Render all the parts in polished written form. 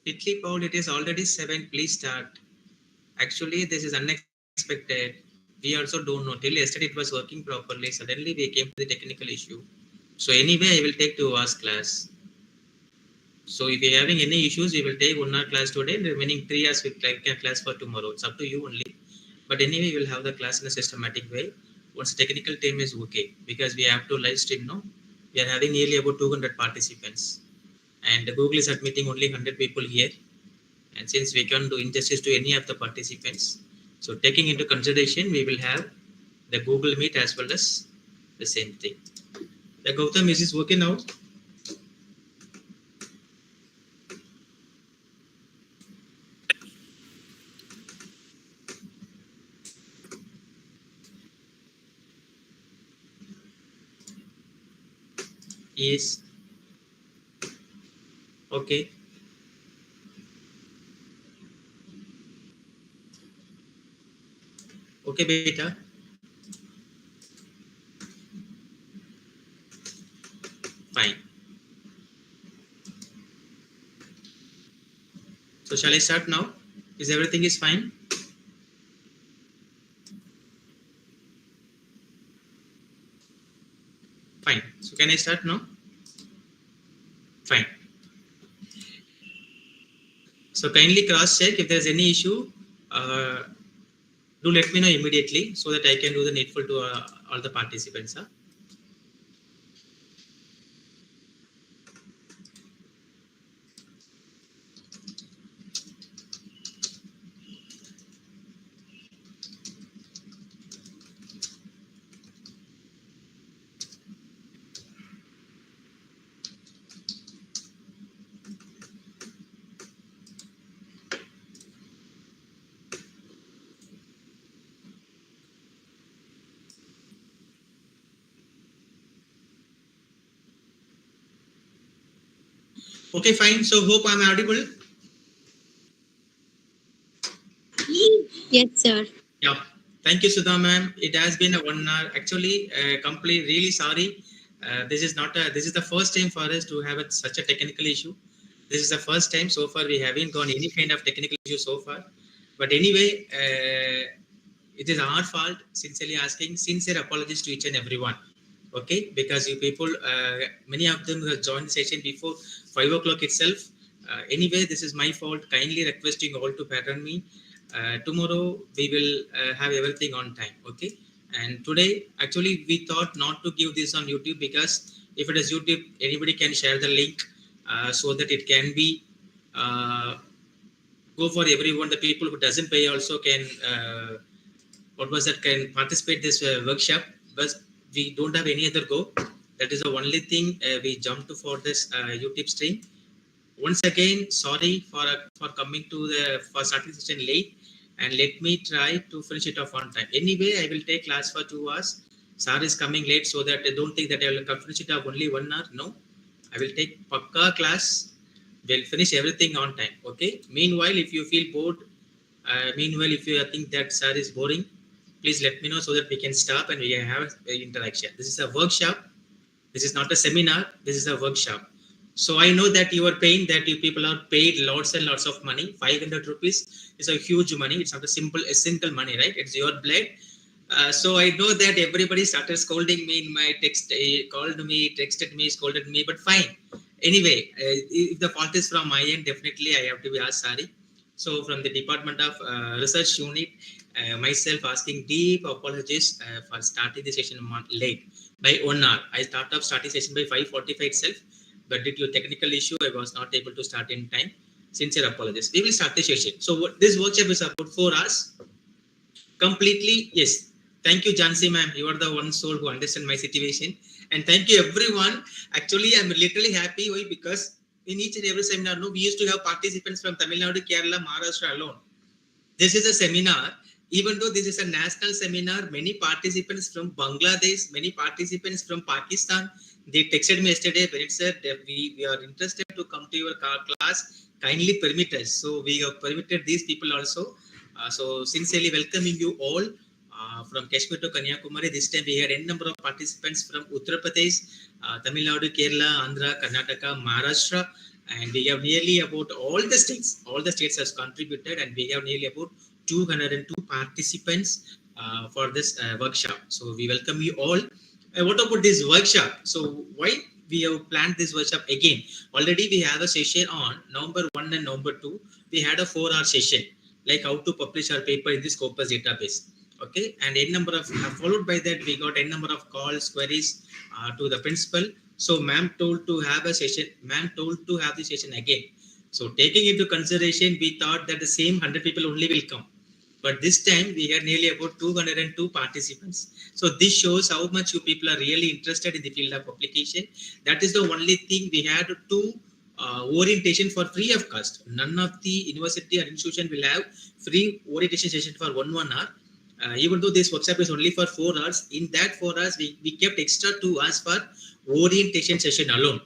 Titley Paul, it is already 7. Please start. Actually, this is unexpected. We also don't know. Till yesterday it was working properly. Suddenly we came to the technical issue. So anyway, I will take 2 hours class. So if you're having any issues, we will take 1 hour class today. The remaining 3 hours we can class for tomorrow. It's up to you only. But anyway, we will have the class in a systematic way. Once the technical team is okay, because we have to live stream. No, we are having nearly about 200 participants, and Google is admitting only 100 people here. And since we can't do injustice to any of the participants, so taking into consideration, we will have the Google Meet as well as the same thing. The Gautam, is this working now? Yes. Okay. Okay, beta. Fine. So shall I start now? Is everything is fine? Fine. So can I start now? Fine. So kindly cross check if there's any issue. Uh, do let me know immediately so that I can do the needful to all the participants. Huh? Okay, fine. So hope I'm audible. Yes, sir. Yeah. Thank you, Sudha ma'am. It has been a 1 hour. Actually, complete. Really sorry. This is not a. This is the first time for us to have such a technical issue. This is the first time so far we haven't gone any kind of technical issue so far. But anyway, it is our fault. Sincerely asking sincere apologies to each and everyone. Okay, because you people, many of them have joined the session before 5 o'clock itself. Anyway, this is my fault. Kindly requesting all to pardon me. Tomorrow we will have everything on time. Okay, and today actually we thought not to give this on YouTube because if it is YouTube, anybody can share the link so that it can be go for everyone. The people who doesn't pay also can what was that can participate this workshop, but we don't have any other go. That is the only thing we jumped for this YouTube stream. Once again, sorry for coming to the for starting session late, and let me try to finish it off on time. Anyway, I will take class for 2 hours. Sir is coming late, so that I don't think that I will finish it off only 1 hour. No, I will take pakka class. We'll finish everything on time. Okay. Meanwhile, if you feel bored, meanwhile, if you think that sir is boring, please let me know so that we can stop and we can have interaction. This is a workshop. This is not a seminar. This is a workshop. So I know that you are paying, that you people are paid lots and lots of money. 500 rupees is a huge money. It's not a simple money, right? It's your blood. So I know that everybody started scolding me in my text, called me, texted me, scolded me, but fine. Anyway, if the fault is from my end, definitely I have to be asked sorry. So from the Department of Research Unit, myself asking deep apologies for starting the session late by 1 hour. I starting session by 5:45 itself, but due to a technical issue, I was not able to start in time. Sincere apologies. We will start the session. So this workshop is about 4 hours. Completely, yes. Thank you, Jansi ma'am. You are the one soul who understand my situation. And thank you, everyone. Actually, I'm literally happy. Why? Because in each and every seminar, no, we used to have participants from Tamil Nadu, Kerala, Maharashtra alone. This is a seminar. Even though this is a national seminar, many participants from Bangladesh, many participants from Pakistan, they texted me yesterday, when said that we are interested to come to your class. Kindly permit us. So we have permitted these people also. So sincerely welcoming you all from Kashmir to Kanyakumari. This time we had n number of participants from Uttar Pradesh, Tamil Nadu, Kerala, Andhra, Karnataka, Maharashtra, and we have nearly about all the states has contributed, and we have nearly about 202 participants for this workshop. So we welcome you all. What about this workshop? So why we have planned this workshop again? Already we have a session on November 1 and November 2. We had a 4-hour session, like how to publish our paper in the Scopus database. Okay, and n number of followed by that we got n number of calls, queries to the principal. So ma'am told to have a session. Ma'am told to have the session again. So taking into consideration, we thought that the same 100 people only will come. But this time we had nearly about 202 participants. So this shows how much you people are really interested in the field of publication. That is the only thing. We had to orientation for free of cost. None of the university or institution will have free orientation session for 1 hour. Even though this workshop is only for 4 hours, in that 4 hours we kept extra 2 hours for orientation session alone.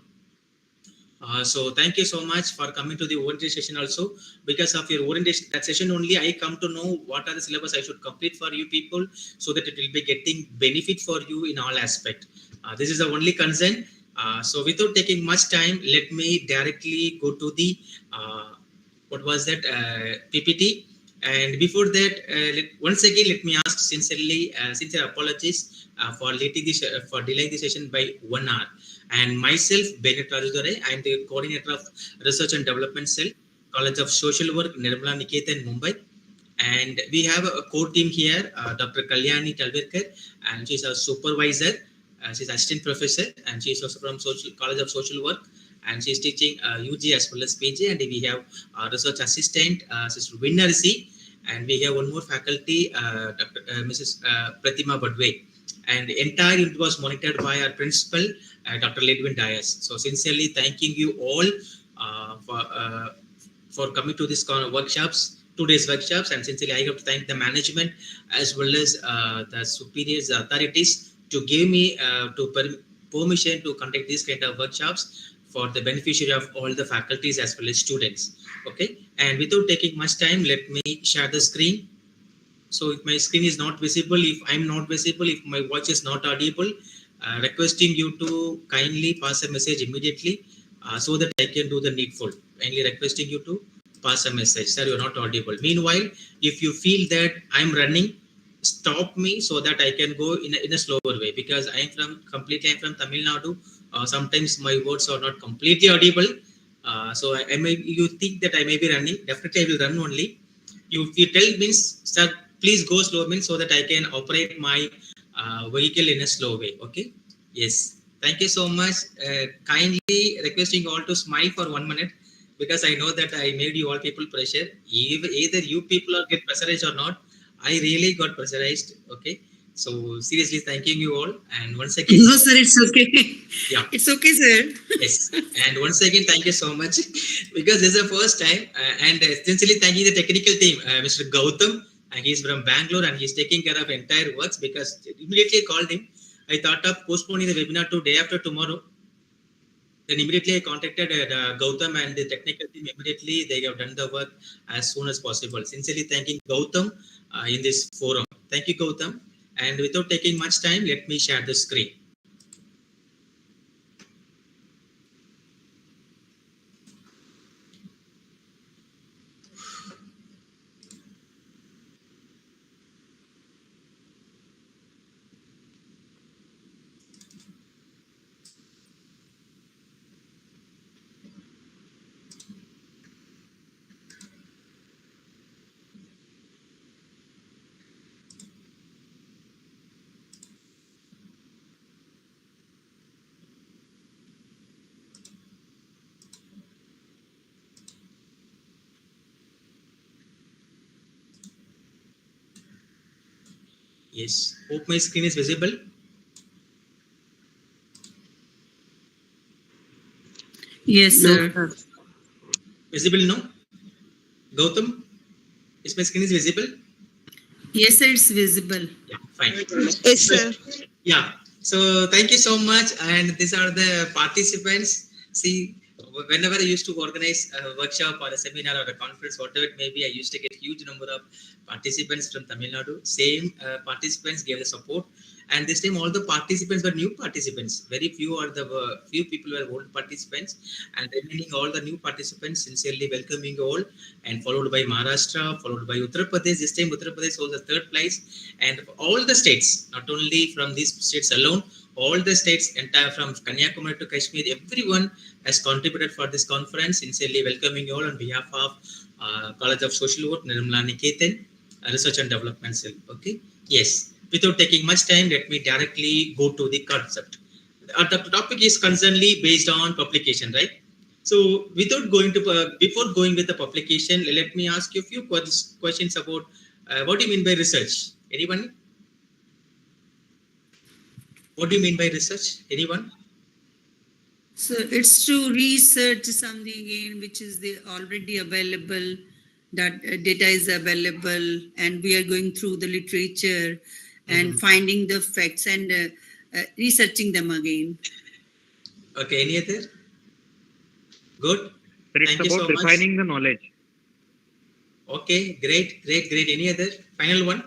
So thank you so much for coming to the orientation session also. Because of your orientation, that session only I come to know what are the syllabus I should complete for you people, so that it will be getting benefit for you in all aspect. This is the only concern. So without taking much time, let me directly go to the what was that PPT. And before that, once again, let me ask sincerely, sincere apologies for for delaying the session by 1 hour. And myself, Bennett Rajudore, I am the coordinator of Research and Development Cell, College of Social Work, Nirmala Niketan, Mumbai. And we have a core team here, Dr. Kalyani Talverkar, and she's a supervisor. She's assistant professor, and she's also from College of Social Work, and she's teaching UG as well as PG. And we have research assistant, Sister Winnersi, and we have one more faculty, Mrs. Pratima Badwe. And the entire unit was monitored by our principal, Dr. Ledwin Dias. So sincerely thanking you all for coming to this today's workshops, and sincerely I have to thank the management as well as the superiors, authorities, to give me permission to conduct these kind of workshops for the beneficiary of all the faculties as well as students. Okay, and without taking much time, let me share the screen. So if my screen is not visible, if I'm not visible, if my voice is not audible, requesting you to kindly pass a message immediately so that I can do the needful. Kindly requesting you to pass a message, sir, you're not audible. Meanwhile, if you feel that I'm running, stop me so that I can go in a slower way, because I'm from Tamil Nadu. Sometimes my words are not completely audible. So you think that I may be running, definitely I will run only. You tell means, sir, please go slow means, so that I can operate my vehicle in a slow way. Okay. Yes. Thank you so much. Kindly requesting all to smile for 1 minute, because I know that I made you all people pressure. Either you people are get pressurized or not. I really got pressurized. Okay. So seriously thanking you all. And once again. No, sir, it's okay. Yeah. It's okay, sir. Yes. And once again, thank you so much, because this is the first time. And sincerely thanking the technical team, Mr. Gautam. He's from Bangalore and he's taking care of entire works, because immediately I called him. I thought of postponing the webinar to day after tomorrow. Then immediately I contacted Gautam and the technical team. Immediately they have done the work as soon as possible. Sincerely thanking Gautam in this forum. Thank you, Gautam. And without taking much time, let me share the screen. Yes. Hope my screen is visible. Yes, sir. No. Visible now? Gautam, is my screen is visible? Yes, sir, it's visible. Yeah, fine. Yes, sir. Yeah. So thank you so much. And these are the participants. See, whenever I used to organize a workshop or a seminar or a conference, whatever it may be, I used to get huge number of participants from Tamil Nadu. Same participants gave the support. And this time all the participants were new participants. Very few are the few people were old participants, and remaining all the new participants sincerely welcoming you all, and followed by Maharashtra, followed by Uttar Pradesh. This time Uttar Pradesh was the third place, and all the states, not only from these states alone, all the states, entire from Kanyakumari to Kashmir, everyone has contributed for this conference. Sincerely welcoming you all on behalf of College of Social Work, Nirmala Niketan, Research and Development Cell. Okay. Yes. Without taking much time, let me directly go to the concept. The topic is concernly based on publication, right? So, without going to before going with the publication, let me ask you a few questions about what do you mean by research? Anyone? What do you mean by research? Anyone? So it's to research something again which is already available, that data is available, and we are going through the literature and finding the facts and researching them again. Okay, any other? Good. It's Thank you so about much. refining the knowledge. Okay, great. Any other? Final one?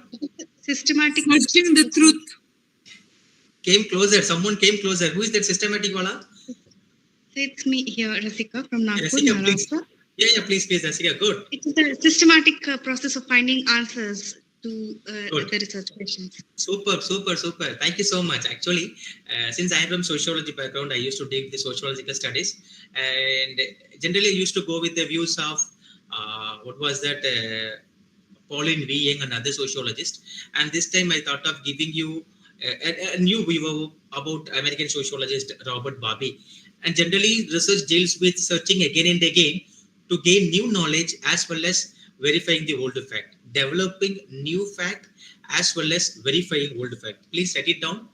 Systematic. Searching the truth. Came closer. Someone came closer. Who is that systematic wala? It's me here, Rasika from Nagpur, Rasika, please. Maharashtra. Yeah, please, Rasika. Good. It is a systematic process of finding answers to Good. the research questions. Super. Thank you so much. Actually, since I am from sociology background, I used to take the sociological studies, and generally I used to go with the views of what was that Pauline V. Young, another sociologist. And this time I thought of giving you a new view about American sociologist Robert Barbie. And generally, research deals with searching again and again to gain new knowledge as well as verifying the old fact, developing new fact as well as verifying old fact. Please write it down.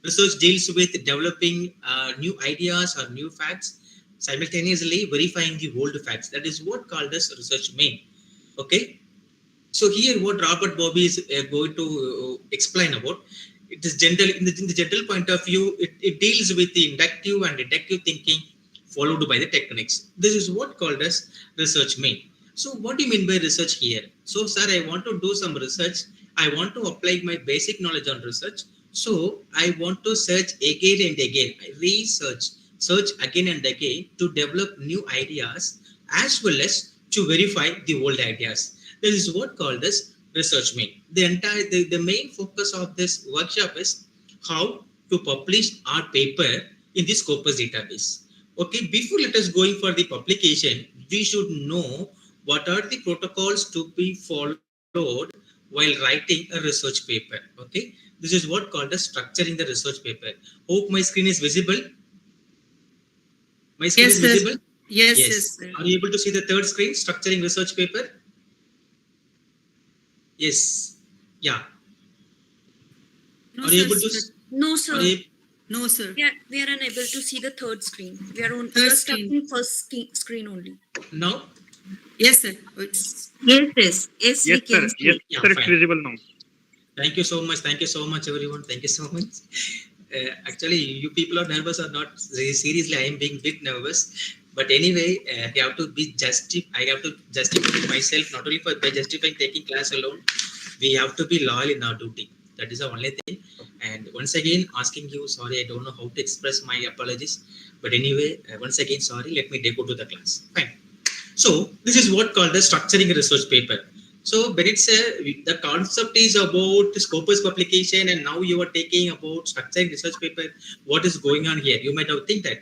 Research deals with developing new ideas or new facts, simultaneously verifying the old facts. That is what called as research main. Okay. So here, what Robert Bobby is going to explain about, it is general in the general point of view. It deals with the inductive and deductive thinking, followed by the techniques. This is what called as research main. So what do you mean by research here? So, sir, I want to do some research. I want to apply my basic knowledge on research. So I want to search again and again. I search again and again to develop new ideas as well as to verify the old ideas. This is what called as research main. The main focus of this workshop is how to publish our paper in the Scopus database. Okay, before let us going for the publication, we should know what are the protocols to be followed while writing a research paper. Okay, this is what called as structuring the research paper. Hope my screen is visible. My screen is visible. Yes, Sir. Are you able to see the third screen, structuring research paper? Yes. Yeah. No, are you sir, able to? No, sir. No, sir. We are unable to see the third screen. We are on Third just screen. tapping first screen only. Now? Yes, sir. Yes, we Yes, can sir. see. Yes, Yeah, sir. It's fine. visible now. Thank you so much, everyone. Thank you so much. Actually, you people are nervous or not? Seriously, I am being a bit nervous. But anyway, I have to justify myself, not only by justifying taking class alone. We have to be loyal in our duty. That is the only thing. And once again, asking you, sorry, I don't know how to express my apologies. But anyway, once again, sorry, let me go to the class. Fine. So, this is what called as structuring a research paper. So, when it's the concept is about Scopus publication, and now you are taking about structuring research paper, what is going on here? You might have think that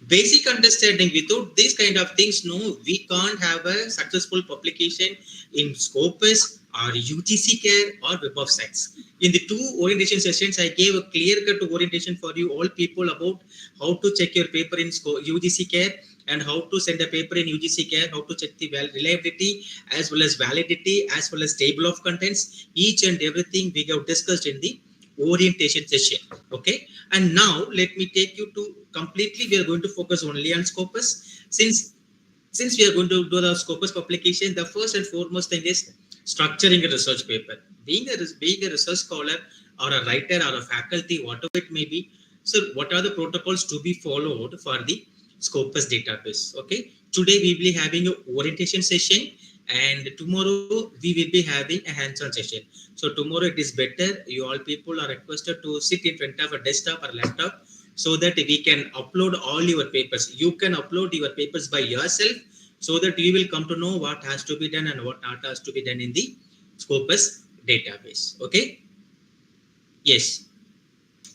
basic understanding. Without these kind of things, no, we can't have a successful publication in Scopus or UGC Care or Web of Science. In the two orientation sessions, I gave a clear-cut orientation for you all people about how to check your paper in UGC Care and how to send a paper in UGC Care, how to check the reliability as well as validity as well as table of contents. Each and everything we have discussed in the orientation session. Okay, and now let me take you to completely. We are going to focus only on Scopus. Since we are going to do the Scopus publication, the first and foremost thing is structuring a research paper. Being a research scholar or a writer or a faculty, whatever it may be. So, what are the protocols to be followed for the Scopus database? Okay. Today we will be having an orientation session, and tomorrow we will be having a hands-on session. So tomorrow it is better you all people are requested to sit in front of a desktop or laptop so that we can upload all your papers. You can upload your papers by yourself so that you will come to know what has to be done and what not has to be done in the Scopus database. Okay? Yes.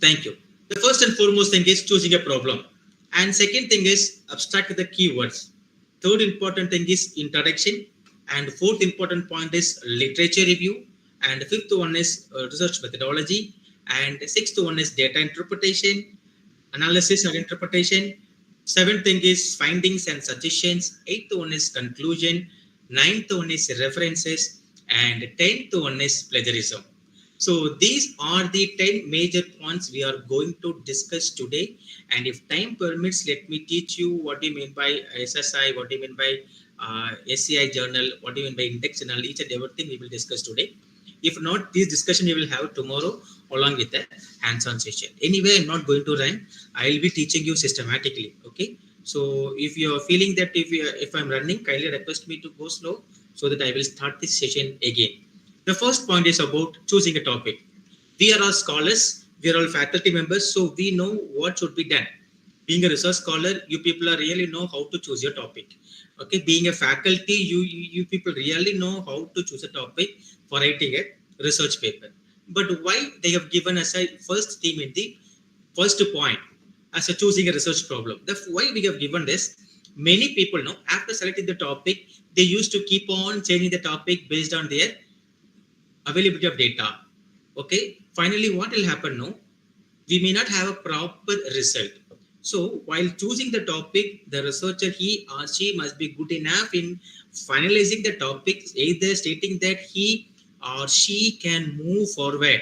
Thank you. The first and foremost thing is choosing a problem. And second thing is abstract the keywords. Third important thing is introduction. And fourth important point is literature review. And fifth one is research methodology. And sixth one is data interpretation, analysis or interpretation. Seventh thing is findings and suggestions. Eighth one is conclusion. Ninth one is references. And 10th one is plagiarism. So these are the 10 major points we are going to discuss today. And if time permits, let me teach you what do you mean by SSI, what do you mean by SCI journal, what do you mean by index journal, each and everything we will discuss today. If not, this discussion we will have tomorrow along with the hands-on session. Anyway, I'm not going to run. I will be teaching you systematically. Okay. So if you are feeling that if I'm running, kindly request me to go slow so that I will start this session again. The first point is about choosing a topic. We are all scholars, we are all faculty members, so we know what should be done. Being a research scholar, you people are really know how to choose your topic. Okay, being a faculty, you people really know how to choose a topic for writing a research paper. But why they have given us a first theme in the first point as a choosing a research problem? That's why we have given this. Many people know after selecting the topic, they used to keep on changing the topic based on their availability of data. Okay, finally what will happen now? We may not have a proper result. So while choosing the topic, the researcher, he or she must be good enough in finalizing the topic, either stating that he or she can move forward.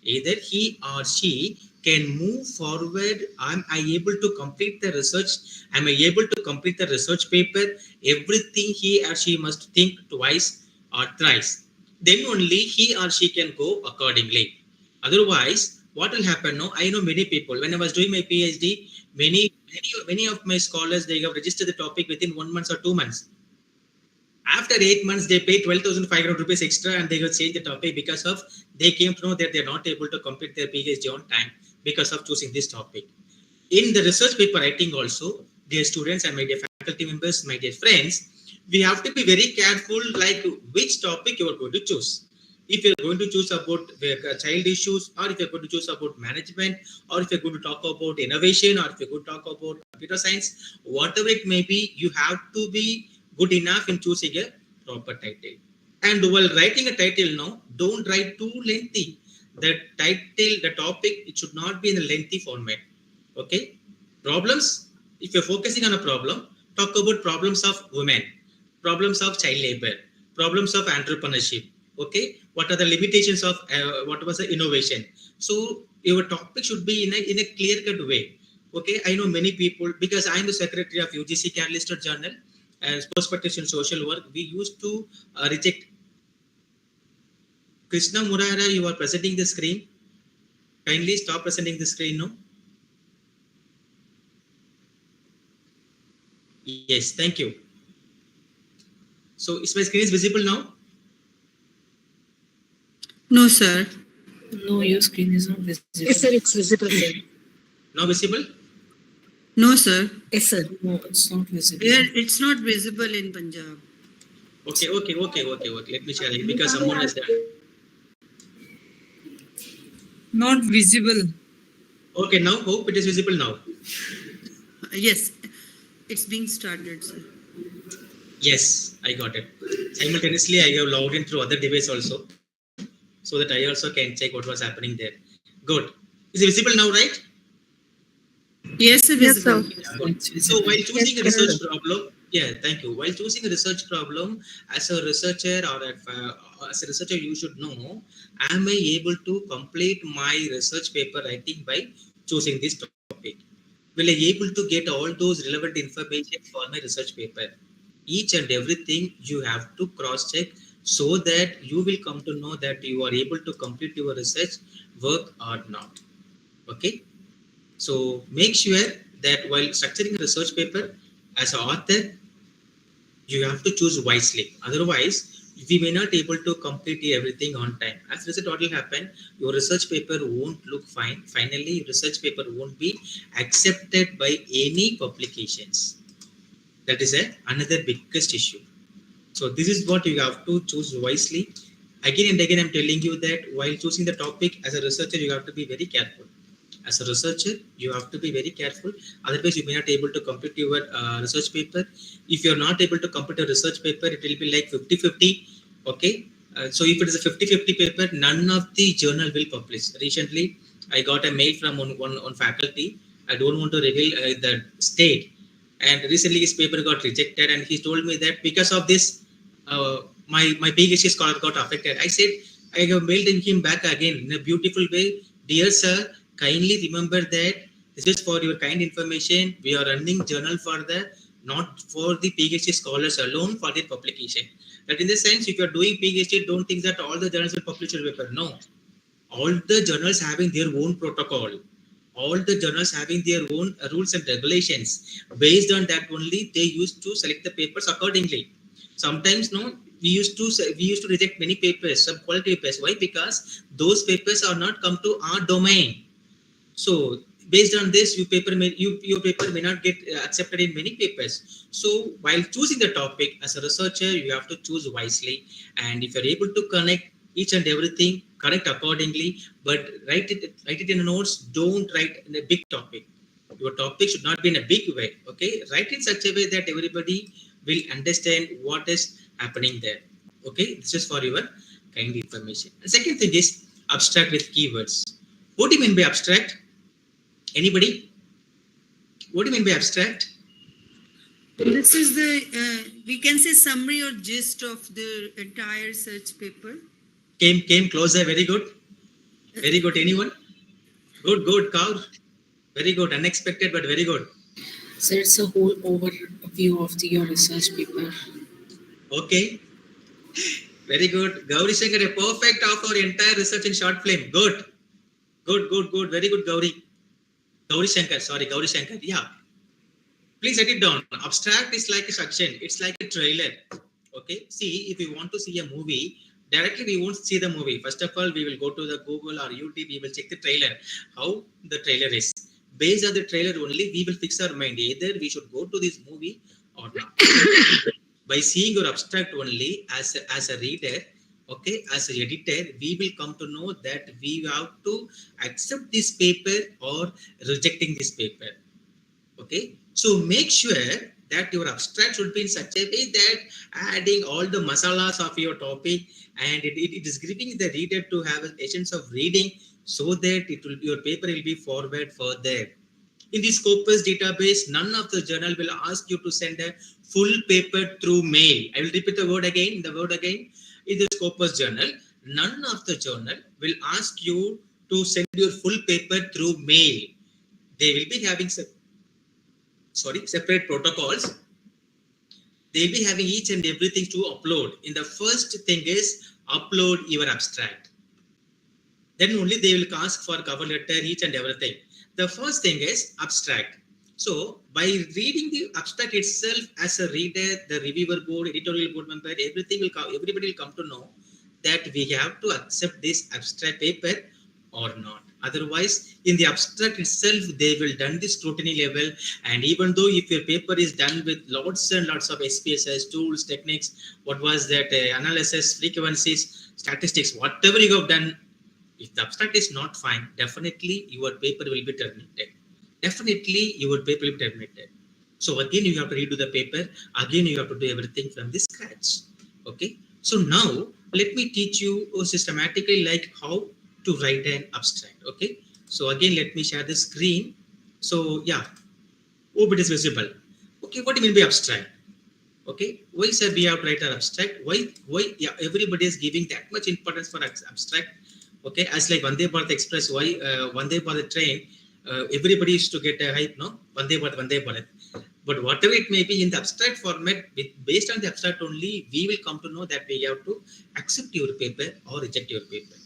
Either he or she can move forward. Am I able to complete the research? Am I able to complete the research paper? Everything he or she must think twice or thrice. Then only he or she can go accordingly. Otherwise, what will happen now? I know many people. When I was doing my PhD, many of my scholars, they have registered the topic within 1 month or 2 months. After 8 months, they pay 12,500 rupees extra and they will change the topic because of they came to know that they are not able to complete their PhD on time because of choosing this topic. In the research paper writing also, dear students and my dear faculty members, my dear friends, we have to be very careful like which topic you are going to choose. If you're going to choose about child issues, or if you're going to choose about management, or if you're going to talk about innovation, or if you're going to talk about computer science, whatever it may be, you have to be good enough in choosing a proper title. And while writing a title now, don't write too lengthy. The title, the topic, it should not be in a lengthy format. Okay? Problems, if you're focusing on a problem, talk about problems of women, problems of child labor, problems of entrepreneurship. Okay, what are the limitations of what was the innovation? So your topic should be in a clear cut way. Okay, I know many people because I am the secretary of UGC Care Listed Journal and Perspectives in Social Work. We used to reject. Krishna Murara, you are presenting the screen. Kindly stop presenting the screen now. Yes, thank you. So is my screen is visible now? No, sir. No, your screen is not visible. Yes, sir, it's visible, sir. Now visible? No, sir. Yes, sir. No, it's not visible. Here, it's not visible in Punjab. Okay. Let me share it because someone has done. Not visible. Okay, now hope it is visible now. Yes, it's being started, sir. Yes, I got it. Simultaneously, I have logged in through other device also, so that I also can check what was happening there. Good. Is it visible now, right? Yes, sir, Yes, visible. Good. So while choosing a research problem, yeah, thank you. While choosing a research problem, as a researcher as a researcher, you should know: am I able to complete my research paper writing by choosing this topic? Will I able to get all those relevant information for my research paper? Each and everything you have to cross check so that you will come to know that you are able to complete your research work or not. Okay, so make sure that while structuring a research paper as an author, You have to choose wisely. Otherwise, we may not able to complete everything on time. As a result, what will happen? Your research paper won't look fine. Finally, your research paper won't be accepted by any publications. That is another biggest issue. So this is what you have to choose wisely. Again and again, I'm telling you that while choosing the topic as a researcher, you have to be very careful. As a researcher, you have to be very careful. Otherwise, you may not able to complete your research paper. If you're not able to complete a research paper, it will be like 50-50. Okay. So if it is a 50-50 paper, none of the journal will publish. Recently, I got a mail from one faculty. I don't want to reveal the state. And recently his paper got rejected, and he told me that because of this, my PhD scholar got affected. I said, I have mailed him back again in a beautiful way. Dear sir, kindly remember that this is for your kind information. We are running journal for the not for the PhD scholars alone for their publication. That in the sense, if you are doing PhD, don't think that all the journals will publish your paper. No, all the journals having their own protocol, all the journals having their own rules and regulations. Based on that only, they used to select the papers accordingly. Sometimes no, we used to reject many papers, some quality papers. Why? Because those papers are not come to our domain. So based on this, your paper may not get accepted in many papers. So while choosing the topic as a researcher, you have to choose wisely. And if you're able to connect each and everything, connect accordingly. But write it in notes. Don't write in a big topic. Your topic should not be in a big way. Okay, write in such a way that everybody will understand what is happening there. Okay, this is for your kind information. The second thing is abstract with keywords. What do you mean by abstract? Anybody? What do you mean by abstract? This is the, we can say summary or gist of the entire search paper. Came closer. Very good. Very good. Anyone? Good. Kaur. Very good. Unexpected, but very good. So it's a whole overview of your research paper. Okay. Very good. Gauri Shankar, a perfect of our entire research in short film. Good. Very good, Gauri. Gauri Shankar. Sorry, Gauri Shankar. Yeah. Please write it down. Abstract is like a section. It's like a trailer. Okay. See, if you want to see a movie, directly we won't see the movie. First of all, we will go to the Google or YouTube. We will check the trailer. How the trailer is. Based on the trailer only, we will fix our mind. Either we should go to this movie or not. By seeing your abstract only as a reader, okay, as an editor, we will come to know that we have to accept this paper or rejecting this paper. Okay, so make sure that your abstract should be in such a way that adding all the masalas of your topic, and it is giving the reader to have a patience of reading, so that your paper will be forward further. In the Scopus database, none of the journal will ask you to send a full paper through mail. I will repeat the word again. In the Scopus journal, none of the journal will ask you to send your full paper through mail. They will be having separate protocols. They'll be having each and everything to upload. In the first thing is upload your abstract. Then only they will ask for cover letter, each and everything. The first thing is abstract. So by reading the abstract itself, as a reader, the reviewer board, editorial board member, everybody will come to know that we have to accept this abstract paper or not. Otherwise, in the abstract itself, they will done the scrutiny level. And even though if your paper is done with lots and lots of SPSS tools, techniques, what was that, analysis, frequencies, statistics, whatever you have done, if the abstract is not fine, definitely your paper will be terminated. So again, you have to redo the paper. Again, you have to do everything from the scratch. Okay. So now let me teach you systematically like how to write an abstract. Okay. So again, let me share the screen. So yeah, hope it is visible. Okay. What do you mean by abstract? Okay. Why sir we have to write an abstract? Why? Yeah, everybody is giving that much importance for abstract. Okay, as like Vande Bharat Express, why Vande Bharat train, everybody used to get a hype, no? Vande Bharat. But whatever it may be in the abstract format, based on the abstract only, we will come to know that we have to accept your paper or reject your paper.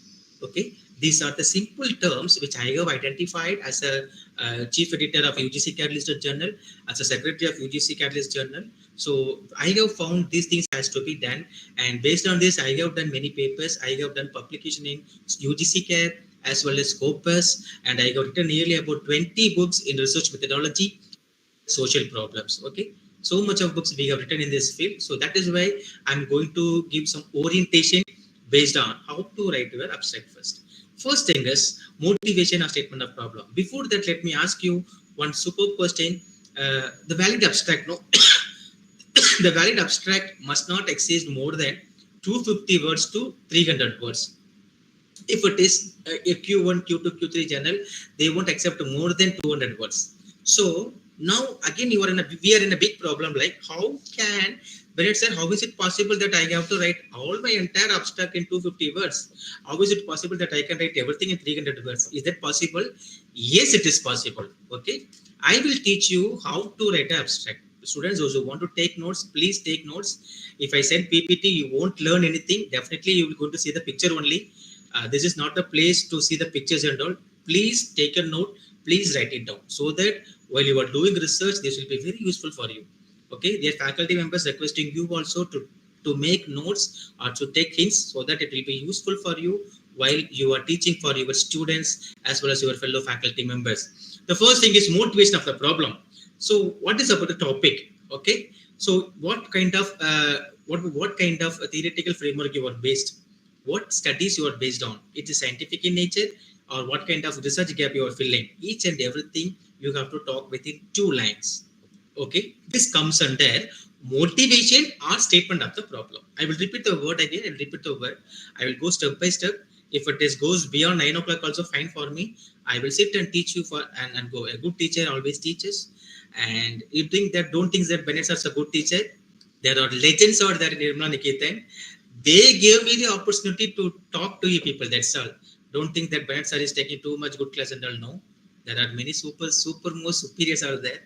Okay, These are the simple terms which I have identified as a chief editor of UGC Catalyst Journal, as a secretary of UGC Catalyst Journal. So I have found these things has to be done, and based on this, I have done many papers. I have done publication in UGC Care as well as Scopus, and I have written nearly about 20 books in research methodology, social problems. Okay, so much of books we have written in this field. So that is why I'm going to give some orientation based on how to write your abstract first. First thing is motivation or statement of problem. Before that, let me ask you one superb question. The valid abstract, no, the valid abstract must not exceed more than 250 words to 300 words. If it is a Q1, Q2, Q3 journal, they won't accept more than 200 words. So now again, we are in a big problem. Like, how can Bennett said, how is it possible that I have to write all my entire abstract in 250 words? How is it possible that I can write everything in 300 words? Is that possible? Yes, it is possible. Okay, I will teach you how to write an abstract. Students, those who want to take notes, please take notes. If I send PPT, you won't learn anything. Definitely, you will go to see the picture only. This is not a place to see the pictures and all. Please take a note. Please write it down so that while you are doing research, this will be very useful for you. Okay, their faculty members requesting you also to make notes or to take hints so that it will be useful for you while you are teaching for your students as well as your fellow faculty members. The first thing is motivation of the problem. So what is about the topic? Okay, so what kind of theoretical framework you are based, what studies you are based on, it is scientific in nature, or what kind of research gap you are filling. Each and everything you have to talk within 2 lines. Okay, this comes under motivation or statement of the problem. I will repeat the word again. I will repeat the word. I will go step by step. If it is goes beyond 9 o'clock, also fine for me. I will sit and teach you and go. A good teacher always teaches. And you think that, don't think that Bennett is a good teacher. There are legends out there in Nirmala Niketan. They gave me the opportunity to talk to you people. That's all. Don't think that Bennett sir is taking too much good class and all. No. There are many super most superiors out there.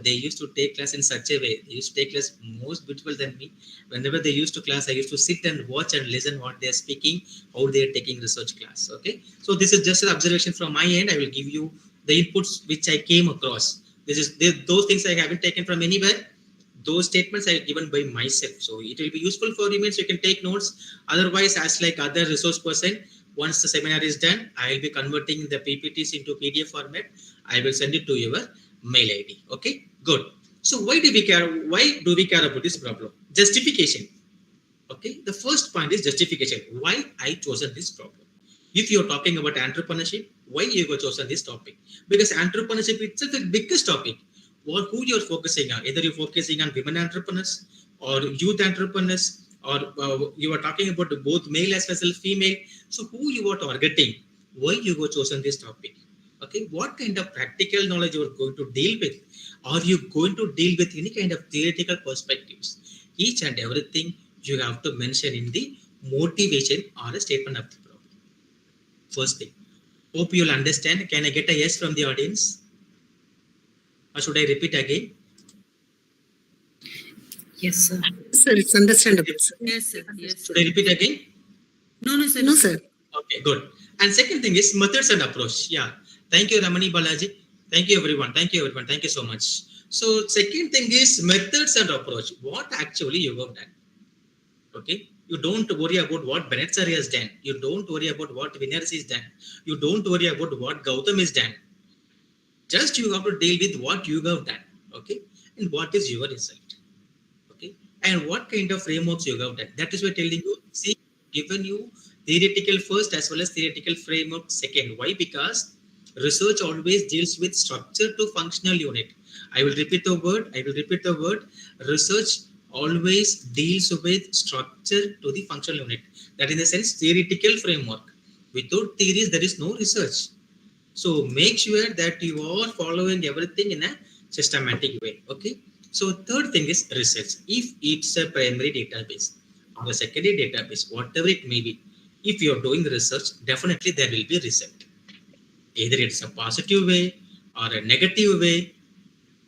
They used to take class in such a way. They used to take class most beautiful than me. Whenever they used to class, I used to sit and watch and listen what they are speaking, how they are taking research class. Okay. So this is just an observation from my end. I will give you the inputs which I came across. Those things I haven't taken from anywhere. Those statements are given by myself. So it will be useful for you, means you can take notes. Otherwise, as like other resource person, once the seminar is done, I will be converting the PPTs into PDF format. I will send it to your mail ID. Okay, good. So why do we care? Why do we care about this problem? Justification. Okay, the first point is justification. Why I chosen this problem? If you're talking about entrepreneurship, why you have chosen this topic? Because entrepreneurship itself is the biggest topic. Or who you're focusing on? Either you're focusing on women entrepreneurs or youth entrepreneurs, or you are talking about both male as well as female. So who you are targeting? Why you have chosen this topic? Okay, what kind of practical knowledge you are going to deal with? Are you going to deal with any kind of theoretical perspectives? Each and everything you have to mention in the motivation or a statement of the problem. First thing. Hope you'll understand. Can I get a yes from the audience? Or should I repeat again? Yes, sir. Sir, it's understandable, sir. Yes, sir. Yes, sir. Should I repeat again? No, sir. No, sir. Okay, good. And second thing is methods and approach. Yeah. Thank you, Ramani Balaji. Thank you, everyone. Thank you, everyone. Thank you so much. So second thing is methods and approach. What actually you have done? Okay. You don't worry about what Bennett sir has done. You don't worry about what Winners is done. You don't worry about what Gautam is done. Just you have to deal with what you have done. Okay. And what is your result? Okay. And what kind of frameworks you have done. That is why telling you, see, given you theoretical first as well as theoretical framework second. Why? Because research always deals with structure to functional unit. I will repeat the word. Research always deals with structure to the functional unit. That in the sense theoretical framework. Without theories, there is no research. So make sure that you are following everything in a systematic way. Okay. So third thing is research. If it's a primary database or a secondary database, whatever it may be, if you are doing research, definitely there will be result. Either it's a positive way or a negative way,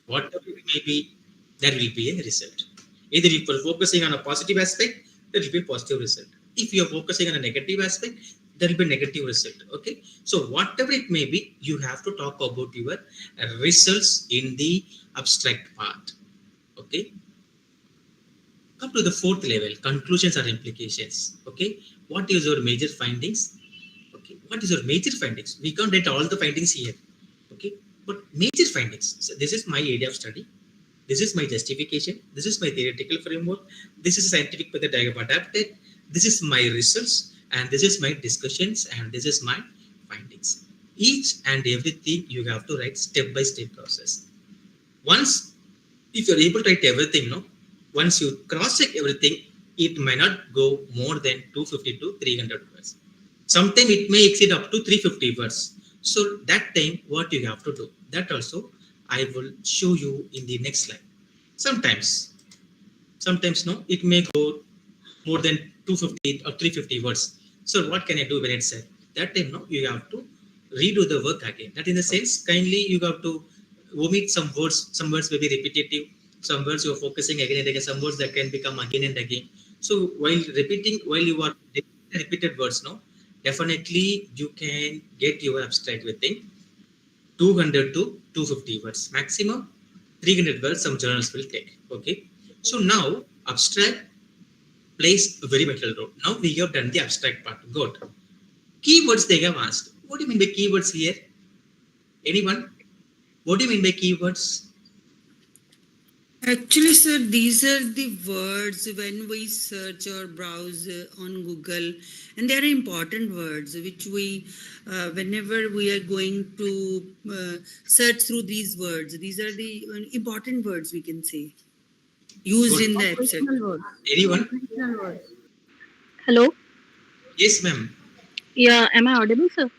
whatever it may be, there will be a result. Either if you are focusing on a positive aspect, there will be a positive result. If you are focusing on a negative aspect, there will be negative result. Okay, so whatever it may be, you have to talk about your results in the abstract part. Okay, come to the fourth level, conclusions or implications. Okay, what is your major findings? Okay, what is your major findings? We can't write all the findings here. Okay, but major findings. So this is my area of study. This is my justification. This is my theoretical framework. This is a scientific method I have adapted. This is my results, and this is my discussions, and this is my findings. Each and everything you have to write step by step process. Once, if you're able to write everything, no, once you cross check everything, it may not go more than 250 to 300 words. Sometimes it may exceed up to 350 words. So that time, what you have to do, that also I will show you in the next slide. Sometimes no, it may go more than 250 or 350 words. So what can I do when it said? That time, no, you have to redo the work again. That in the sense, kindly you have to omit some words may be repetitive, some words you are focusing again and again, some words that can become again and again. So while you are repeated words, no, definitely you can get your abstract within 200 to 250 words. Maximum 300 words some journals will take. Okay. So now abstract plays a very vital role. Now we have done the abstract part. Good. Keywords they have asked. What do you mean by keywords here? Anyone? What do you mean by keywords? Actually, sir, these are the words when we search or browse on Google, and they are important words which we, whenever we are going to search through these words, these are the important words we can say used Good. in the abstract. Anyone? Hello. Yes, ma'am. Yeah, am I audible, sir?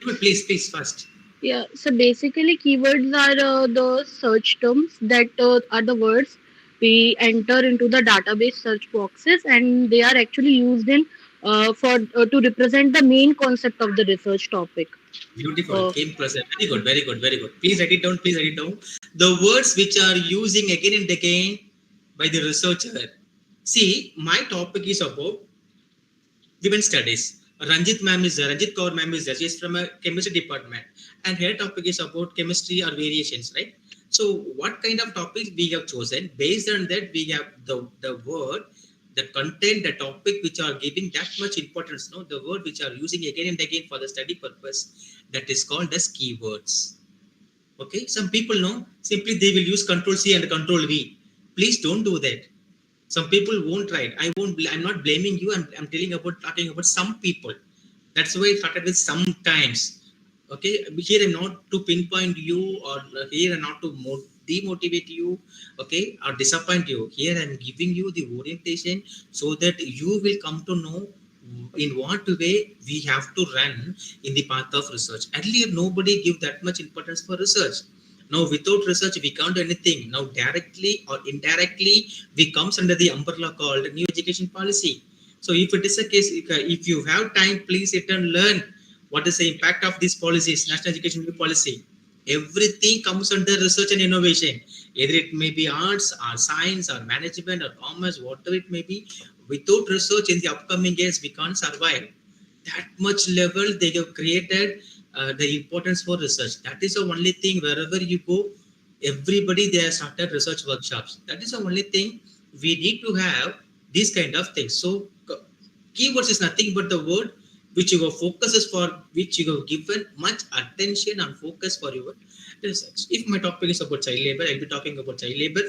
Please, first. Yeah. So basically, keywords are the search terms that are the words we enter into the database search boxes, and they are actually used in for to represent the main concept of the research topic. Beautiful. Came present. Very good, very good, very good. Please write it down. Please write it down. The words which are using again and again by the researcher. See, my topic is about women studies. Ranjit Kaur ma'am is there. She is from a chemistry department, and her topic is about chemistry or variations, right? So, what kind of topics we have chosen? Based on that, we have the word, the content, the topic which are giving that much importance. No, the word which are using again and again for the study purpose. That is called as keywords. Okay, some people know simply they will use Control C and Control V. Please don't do that. Some people won't write. I'm not blaming you. I'm talking about some people. That's why it started with sometimes. Okay, here I'm not to pinpoint you, or here I'm not to demotivate you, okay, or disappoint you. Here I'm giving you the orientation so that you will come to know in what way we have to run in the path of research. Earlier, nobody give that much importance for research. Now, without research, we can't do anything. Now, directly or indirectly, we comes under the umbrella called new education policy. So, if it is a case, if you have time, please sit and learn what is the impact of these policies, national education policy. Everything comes under research and innovation. Either it may be arts or science or management or commerce, whatever it may be. Without research in the upcoming years, we can't survive. That much level they have created the importance for research. That is the only thing. Wherever you go, everybody there started research workshops. That is the only thing we need to have these kind of things. So keywords is nothing but the word which your focus is for, which you have given much attention and focus for your research. If my topic is about child labor, I'll be talking about child labor,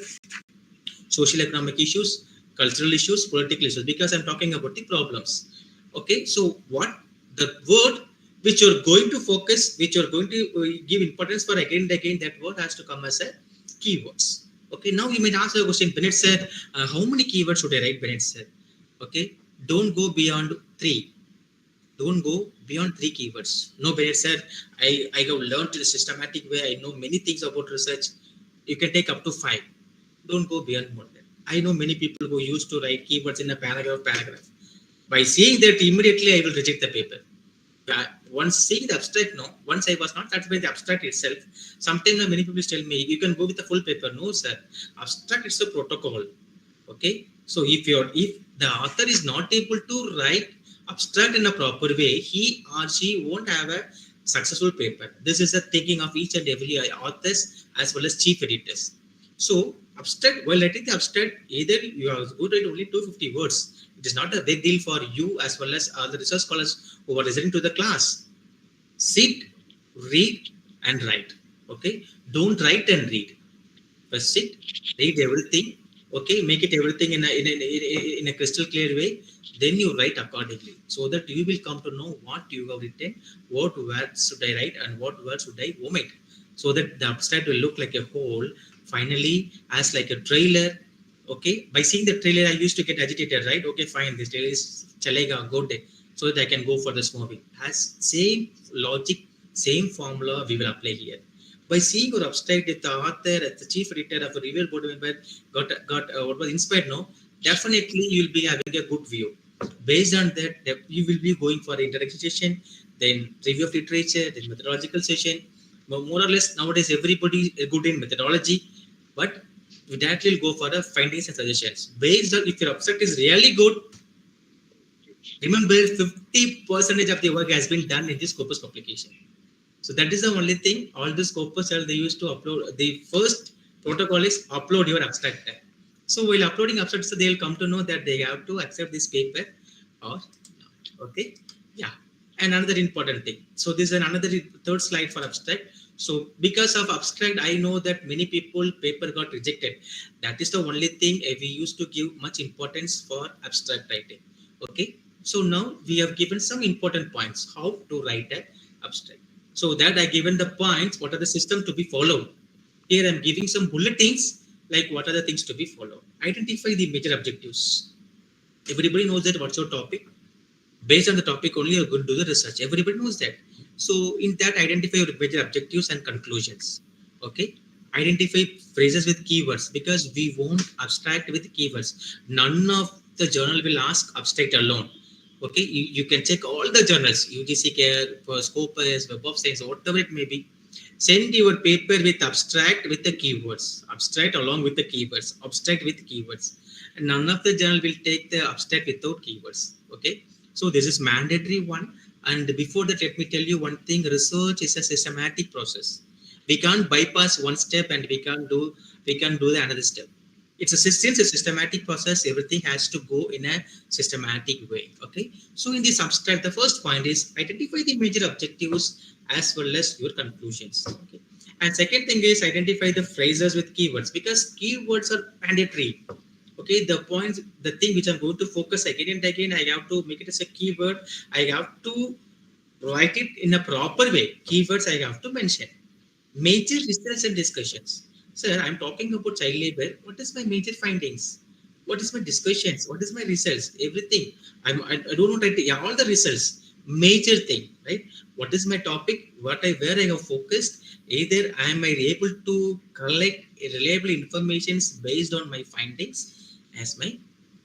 social economic issues, cultural issues, political issues, because I'm talking about the problems. Okay, so what the word which you're going to focus, which you're going to give importance for again and again, that word has to come as a keywords. Okay, now you might ask a question. Bennett said, how many keywords should I write? Bennett said, okay, don't go beyond 3. Don't go beyond 3 keywords. No, Bennett said, I have learned in a systematic way. I know many things about research. You can take up to 5. Don't go beyond more than. I know many people who used to write keywords in a paragraph. By seeing that, immediately I will reject the paper. Once seeing the abstract, no. Once I was not satisfied with the abstract itself. Sometimes many people tell me, you can go with the full paper. No, sir. Abstract is a protocol. Okay. So if the author is not able to write abstract in a proper way, he or she won't have a successful paper. This is the thinking of each and every authors as well as chief editors. So abstract, while writing the abstract, either you are good at only 250 words. It is not a big deal for you as well as other research scholars who are listening to the class. Sit, read, and write. Okay, don't write and read. First sit, read everything. Okay, make it everything in a crystal clear way. Then you write accordingly, so that you will come to know what you have written, what words should I write, and what words should I omit, so that the abstract will look like a whole. Finally, as like a trailer. Okay, by seeing the trailer, I used to get agitated, right? Okay, fine, this trailer is chalega, good, so that I can go for this movie. Has same logic, same formula we will apply here. By seeing your abstract, if the author, if the chief editor of a review board member got what was inspired, no, definitely you will be having a good view. Based on that, you will be going for introduction session, then review of literature, then methodological session. More or less nowadays everybody is good in methodology, but that will go for the findings and suggestions. Based on if your abstract is really good, remember 50% of the work has been done in this Scopus publication. So that is the only thing. All the Scopus they used to upload. The first protocol is upload your abstract. So while uploading abstract, so they will come to know that they have to accept this paper or not. Okay. Yeah. And another important thing. So this is another third slide for abstract. So because of abstract, I know that many people paper got rejected. That is the only thing we used to give much importance for abstract writing. Okay. So now we have given some important points how to write an abstract. So that I given the points, what are the system to be followed. Here I'm giving some bulletins, like what are the things to be followed. Identify the major objectives. Everybody knows that what's your topic. Based on the topic only, you're going to do the research. Everybody knows that. So in that, identify your major objectives and conclusions. Okay. Identify phrases with keywords, because we won't abstract with keywords. None of the journal will ask abstract alone. Okay, you can check all the journals, UGC Care, for Scopus, Web of Science, whatever it may be. Send your paper with abstract with the keywords, abstract along with the keywords, abstract with keywords. And none of the journal will take the abstract without keywords. Okay, so this is mandatory one. And before that, let me tell you one thing: research is a systematic process. We can't bypass one step and we can do the another step. It's a systematic process. Everything has to go in a systematic way. Okay. So in this abstract, the first point is identify the major objectives as well as your conclusions. Okay. And second thing is identify the phrases with keywords, because keywords are mandatory. Okay. The thing which I'm going to focus again and again, I have to make it as a keyword. I have to write it in a proper way. Keywords I have to mention. Major research and discussions. Sir, I'm talking about child labor. What is my major findings? What is my discussions? What is my results? Everything. I don't know all the results. Major thing, right? What is my topic? Where I have focused. Either am I able to collect reliable information based on my findings as my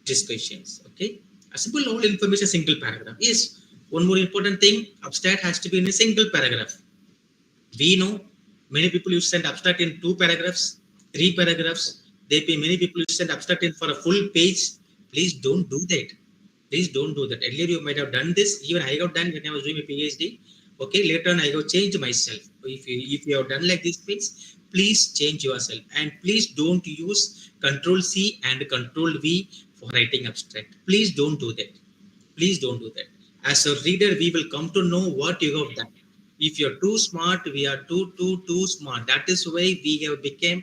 discussions. Okay. A simple all information single paragraph. Yes. One more important thing. Abstract has to be in a single paragraph. We know many people used to send abstract in 2 paragraphs, 3 paragraphs. Many people used to send abstract in for a full page. Please don't do that. Please don't do that. Earlier you might have done this. Even I have done when I was doing my PhD. Okay, later on I have changed myself. If you have done like this, please change yourself. And please don't use Control C and Control V for writing abstract. Please don't do that. Please don't do that. As a reader, we will come to know what you have done. If you're too smart, we are too smart. That is why we have become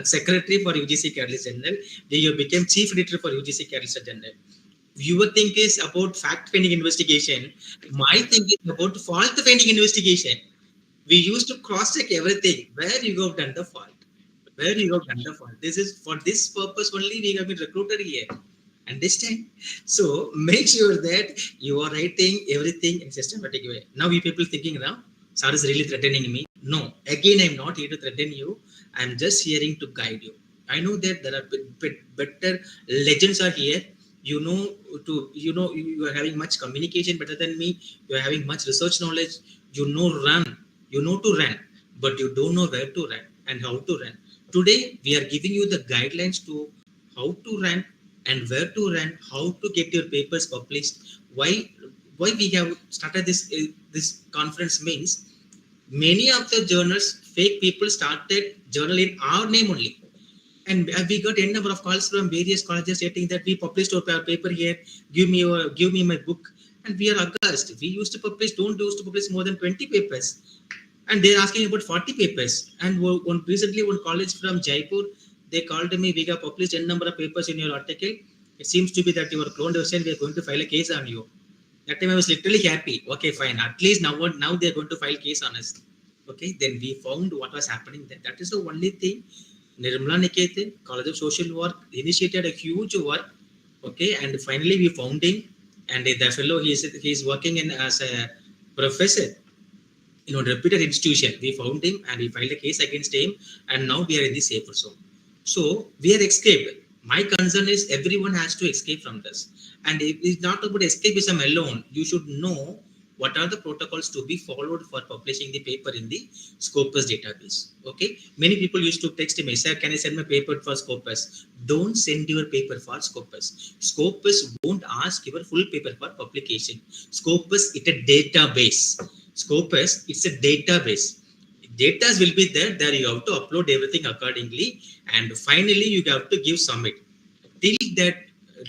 secretary for UGC Catalyst Journal. We have become chief editor for UGC Catalyst Journal. Your thing is about fact-finding investigation. My thing is about fault-finding investigation. We used to cross-check everything. Where you have done the fault. Where you have done the fault. This is for this purpose only we have been recruited here. Understand? So make sure that you are writing everything in systematic way. Now you people thinking now, sir is really threatening me. No, again I'm not here to threaten you. I'm just here to guide you. I know that there are better legends are here. You are having much communication better than me. You are having much research knowledge. You know to run, but you don't know where to run and how to run. Today we are giving you the guidelines to how to run, and where to run, how to get your papers published. Why we have started this conference means many of the journals, fake people started journal in our name only, and we got n number of calls from various colleges stating that we published our paper here, give me my book. And we are aghast. We used to publish, don't used to publish more than 20 papers, and they're asking about 40 papers. And recently one college from Jaipur, they called me, we have published n number of papers in your article, it seems to be that you are cloned yourself, we are going to file a case on you. That time I was literally happy. Okay, fine, at least now they're going to file case on us. Okay, then we found what was happening there. That is the only thing. Nirmala Niketan, College of Social Work, initiated a huge work. Okay, and finally we found him, and the fellow, he's working in as a professor in a reputed institution. We found him and we filed a case against him, and now we are in the safer zone. So we are escaped. My concern is everyone has to escape from this, and it's not about escapism alone. You should know what are the protocols to be followed for publishing the paper in the Scopus database. Okay, many people used to text me, sir, can I send my paper for Scopus? Don't send your paper for Scopus. Scopus won't ask your full paper for publication. Scopus is a database. Scopus, it's a database. Data will be there you have to upload everything accordingly, and finally you have to give submit. Till that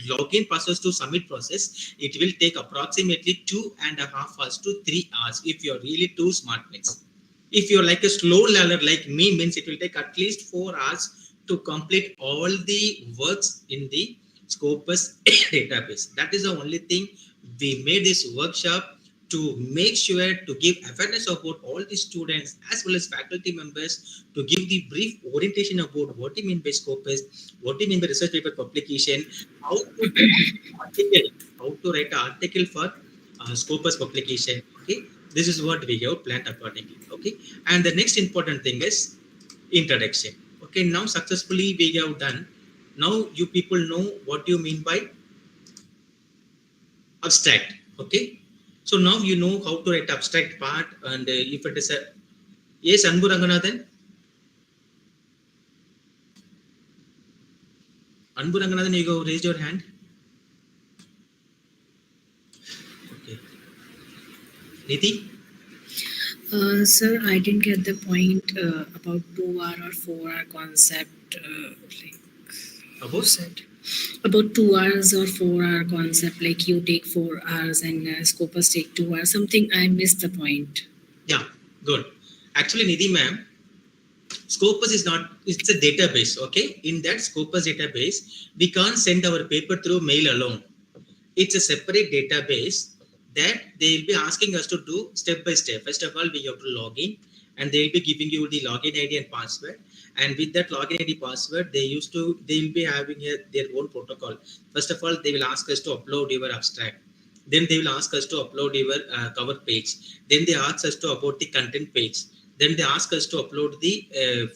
login process to submit process, it will take approximately 2.5 hours to 3 hours if you're really too smart means. If you're like a slow learner like me means, it will take at least 4 hours to complete all the works in the Scopus database. That is the only thing. We made this workshop to make sure to give awareness about all the students as well as faculty members, to give the brief orientation about what you mean by Scopus, what you mean by research paper publication, how to write an article for Scopus publication. Okay, this is what we have planned accordingly. Okay, and the next important thing is introduction. Okay, now successfully we have done. Now you people know what you mean by abstract. Okay, so now you know how to write abstract part, and if it is a yes, Anbu Ranganathan. Anbu Ranganathan, you go raise your hand. Okay. Niti? Sir, I didn't get the point about 2-hour or 4-hour concept. About? About 2 hours or 4-hour concept, like you take 4 hours and Scopus take 2 hours. Something I missed the point. Yeah, good. Actually, Nidhi ma'am, Scopus is not, it's a database. Okay, in that Scopus database, we can't send our paper through mail alone. It's a separate database that they will be asking us to do step by step. First of all, we have to log in, and they will be giving you the login ID and password. And with that login ID password, they will be having their own protocol. First of all, they will ask us to upload your abstract. Then they will ask us to upload your cover page. Then they ask us to upload the content page. Then they ask us to upload the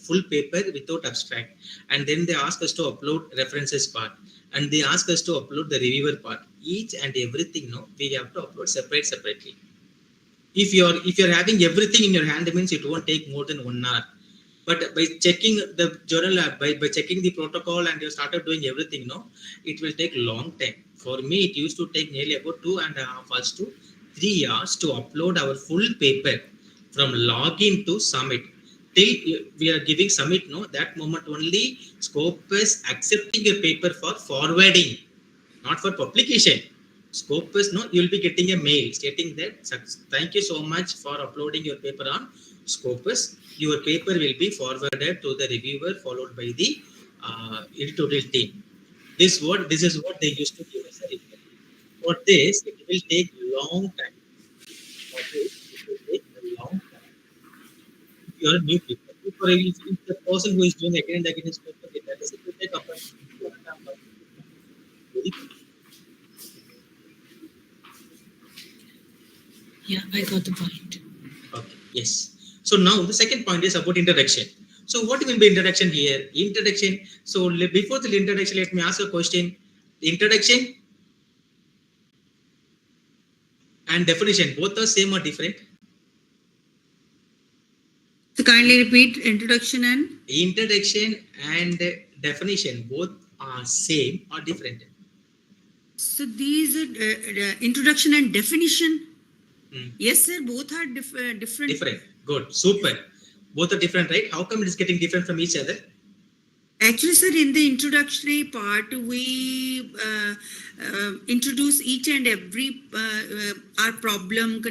full paper without abstract. And then they ask us to upload references part. And they ask us to upload the reviewer part. Each and everything, no, we have to upload separately. If you're having everything in your hand, it means it won't take more than 1 hour. But by checking the journal, by checking the protocol, and you started doing everything, no, it will take long time. For me, it used to take nearly about 2.5 hours to 3 hours to upload our full paper from login to submit. Till we are giving submit, no, that moment only Scopus accepting your paper for forwarding, not for publication. Scopus, no, you will be getting a mail stating that thank you so much for uploading your paper on Scopus. Your paper will be forwarded to the reviewer, followed by the editorial team. This is what they used to give us a report. For this, it will take long time. For this, it will take a long time. If you are new people, if the person who is doing again and again is Scopus, it will take approximately 1.5 hours. Yeah, I got the point. Okay, yes. So now the second point is about introduction. So what do you mean by introduction here? Introduction. So before the introduction, let me ask a question. Introduction and definition, both are same or different? So kindly repeat introduction and Introduction and definition, both are same or different? So these introduction and definition. Hmm. Yes, sir. Both are different. Different. Good. Super. Both are different, right? How come it is getting different from each other? Actually, sir, in the introductory part, we introduce each and every our problem.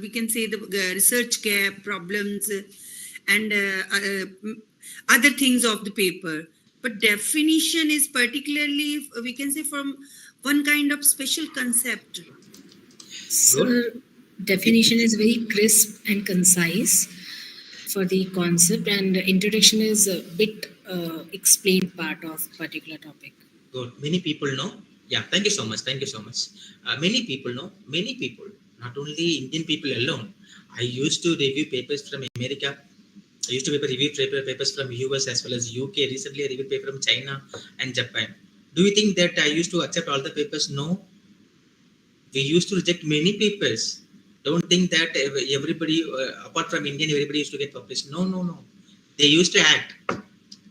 We can say the research gap problems and other things of the paper. But definition is particularly, we can say, from one kind of special concept. So definition is very crisp and concise for the concept, and introduction is a bit explained part of particular topic. Good. Many people know. Yeah. Thank you so much. Thank you so much. Many people know. Many people, not only Indian people alone. I used to review papers from America. I used to review papers from US as well as UK. Recently, I reviewed paper from China and Japan. Do you think that I used to accept all the papers? No. We used to reject many papers. Don't think that everybody, apart from Indian, everybody used to get published. No, no, no. They used to act.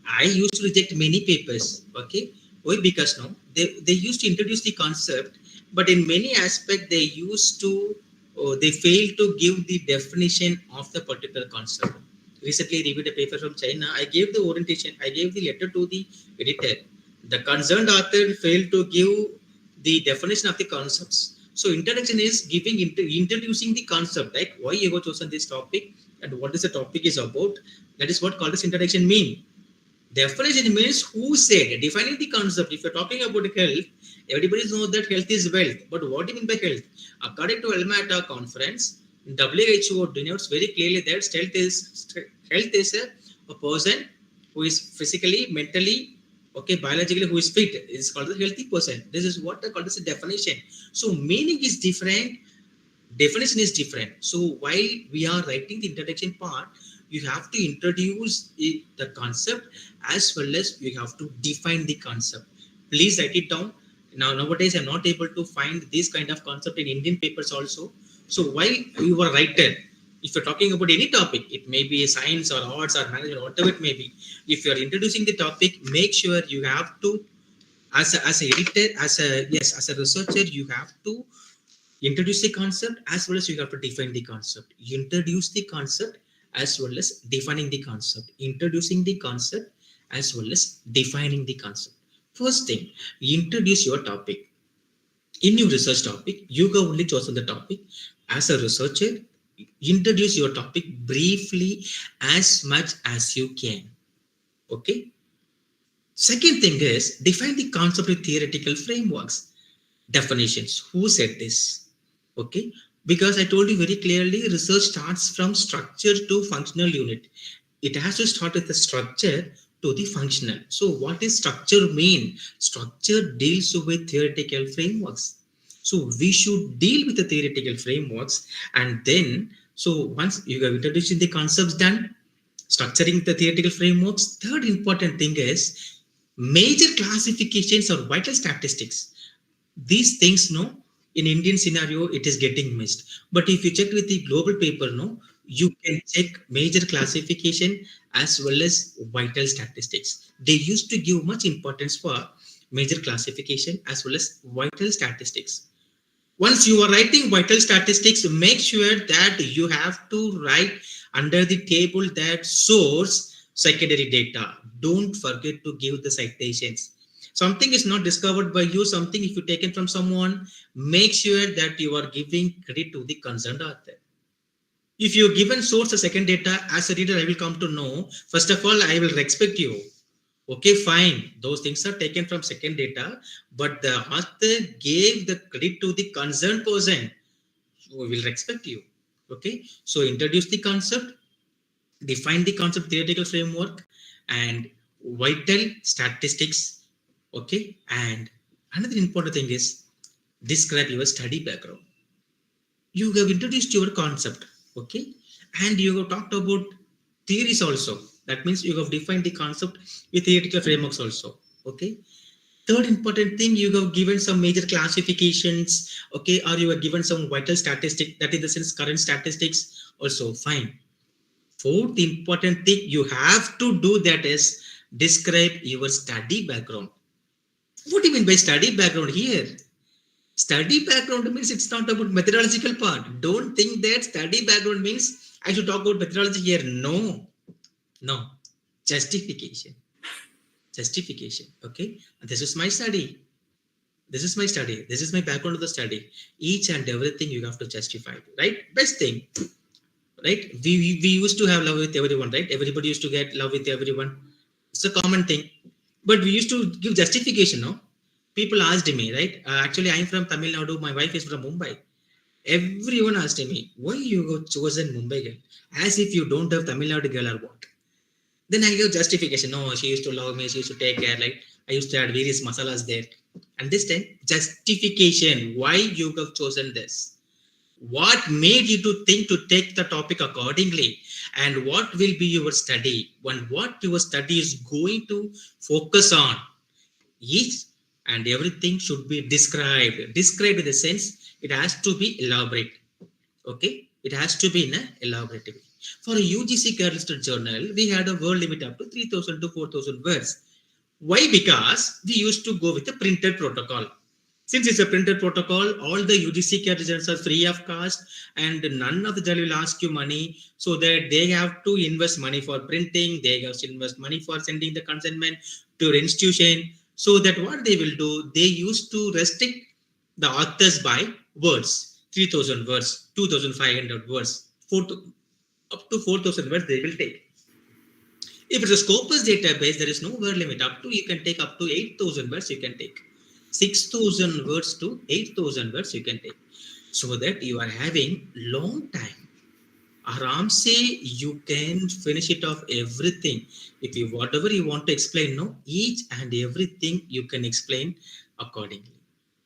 I used to reject many papers. Okay. Why? Because no, they used to introduce the concept, but in many aspects they used to, they failed to give the definition of the particular concept. Recently, I reviewed a paper from China. I gave the orientation. I gave the letter to the editor. The concerned author failed to give the definition of the concepts. So introduction is introducing the concept, like why you have chosen this topic and what is the topic is about. That is what called as introduction mean. Definition means who said, defining the concept. If you're talking about health, everybody knows that health is wealth. But what do you mean by health? According to Almata conference, WHO denotes very clearly that health is a person who is physically, mentally, okay, biologically who is fit. It's called a healthy person. This is what I call as a definition. So meaning is different, definition is different. So while we are writing the introduction part, you have to introduce the concept as well as you have to define the concept. Please write it down. Nowadays, I'm not able to find this kind of concept in Indian papers also. So while you are writer, if you're talking about any topic, it may be science or arts or management, whatever it may be. If you're introducing the topic, make sure you have to, as a editor, as a researcher, you have to introduce the concept as well as you have to define the concept. You introduce the concept as well as defining the concept. Introducing the concept as well as defining the concept. First thing, you introduce your topic. In your research topic, you have only chosen the topic. As a researcher, introduce your topic briefly as much as you can. Okay. Second thing is define the concept with theoretical frameworks. Definitions. Who said this? Okay. Because I told you very clearly, research starts from structure to functional unit. It has to start with the structure to the functional. So what is structure mean? Structure deals with theoretical frameworks. So we should deal with the theoretical frameworks, and then, so once you have introduced the concepts done, structuring the theoretical frameworks, third important thing is major classifications or vital statistics. These things, no, in Indian scenario, it is getting missed. But if you check with the global paper, no, you can check major classification as well as vital statistics. They used to give much importance for major classification as well as vital statistics. Once you are writing vital statistics, make sure that you have to write under the table that source secondary data. Don't forget to give the citations. Something is not discovered by you, something if you taken from someone, make sure that you are giving credit to the concerned author. If you given source a second data, as a reader, I will come to know, first of all, I will respect you. Okay, fine. Those things are taken from second data, but the author gave the credit to the concerned person. We will respect you. Okay, so introduce the concept, define the concept theoretical framework, and vital statistics. Okay, and another important thing is describe your study background. You have introduced your concept, okay, and you have talked about theories also. That means you have defined the concept with theoretical frameworks also, okay. Third important thing, you have given some major classifications, okay, or you have given some vital statistic, that in the sense current statistics also, fine. Fourth important thing you have to do that is describe your study background. What do you mean by study background here? Study background means it's not about methodological part. Don't think that study background means I should talk about methodology here. No, no. Justification. Justification. Okay. This is my study. This is my study. This is my background of the study. Each and everything you have to justify. Right? Best thing. Right? We used to have love with everyone, right? Everybody used to get love with everyone. It's a common thing. But we used to give justification, no? People asked me, right? Actually, I'm from Tamil Nadu. My wife is from Mumbai. Everyone asked me, why you got chosen Mumbai girl? As if you don't have Tamil Nadu girl or what? Then I give justification. No, she used to love me. She used to take care. Like I used to add various masalas there. And this time, justification. Why you have chosen this? What made you to think to take the topic accordingly? And what will be your study? And what your study is going to focus on? Each and everything should be described. Described in the sense it has to be elaborate. Okay, it has to be in an elaborate way. For a UGC listed journal, we had a word limit up to 3,000 to 4,000 words. Why? Because we used to go with a printed protocol. Since it's a printed protocol, all the UGC journals are free of cost, and none of the journal will ask you money, so that they have to invest money for printing, they have to invest money for sending the consignment to your institution. So that what they will do, they used to restrict the authors by words, 3,000 words, 2,500 words, up to 4,000 words they will take. If it's a Scopus database, there is no word limit. Up to you can take up to 8,000 words you can take. 6,000 words to 8,000 words you can take. So that you are having long time. Aram say you can finish it off everything. If you whatever you want to explain, no, each and everything you can explain accordingly.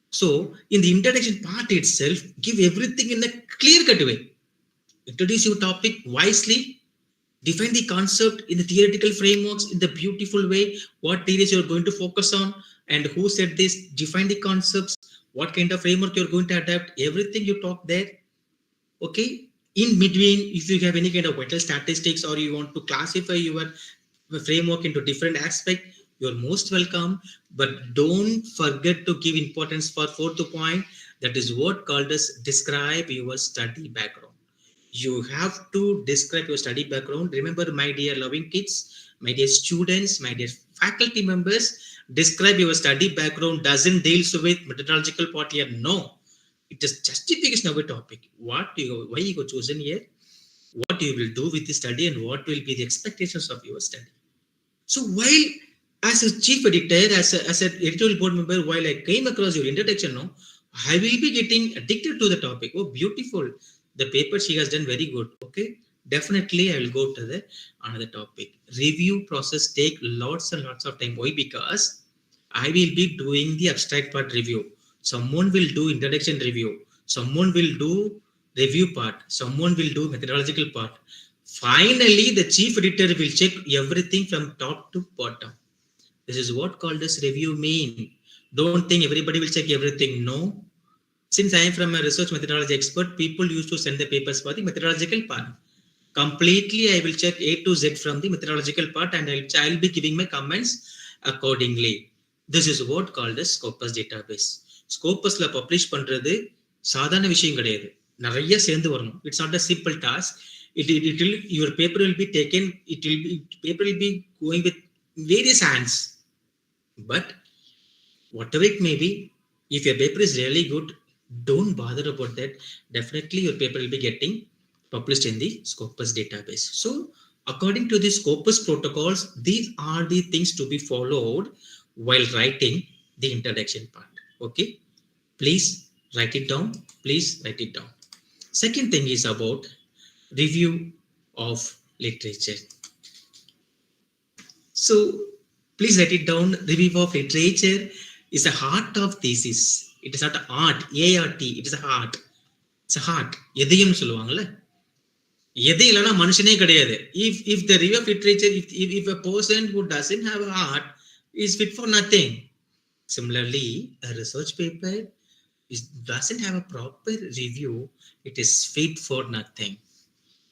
So in the introduction part itself, give everything in a clear-cut way. Introduce your topic wisely, define the concept in the theoretical frameworks in the beautiful way, what areas you're going to focus on, and who said this, define the concepts, what kind of framework you're going to adapt, everything you talk there. Okay. In between, if you have any kind of vital statistics or you want to classify your framework into different aspects, you're most welcome. But don't forget to give importance for fourth point. That is what called as describe your study background. You have to describe your study background. Remember, my dear loving kids, my dear students, my dear faculty members, describe your study background doesn't deal with methodological part here. No, it is justification of a topic. Why you go chosen here, what you will do with the study, and what will be the expectations of your study. So while as a chief editor, as an editorial board member, while I came across your introduction, no, I will be getting addicted to the topic. Oh, beautiful. The paper she has done very good. Okay. Definitely I will go to the another topic. Review process take lots and lots of time. Why? Because I will be doing the abstract part review. Someone will do introduction review. Someone will do review part. Someone will do methodological part. Finally, the chief editor will check everything from top to bottom. This is what called as review mean. Don't think everybody will check everything. No. Since I am from a research methodology expert, people used to send the papers for the methodological part. Completely, I will check A to Z from the methodological part, and I'll be giving my comments accordingly. This is what called as Scopus database. Scopusல publish பண்றது சாதாரண விஷயம் கிடையாது. நிறைய சேர்ந்து வரணும். It's not a simple task. It will your paper will be taken. Paper will be going with various hands. But whatever it may be, if your paper is really good, don't bother about that. Definitely your paper will be getting published in the Scopus database. So according to the Scopus protocols, these are the things to be followed while writing the introduction part. Okay, please write it down. Please write it down. Second thing is about review of literature. So please write it down. Review of literature is a heart of thesis. It is not an art, ART. It is a heart. It's a heart. எதையும் சொல்லுவாங்கல்ல, எது இல்லைன்னா மனுஷனே கிடையாது. If the review of literature, if a person who doesn't have a heart is fit for nothing. Similarly, a research paper doesn't have a proper review, it is fit for nothing.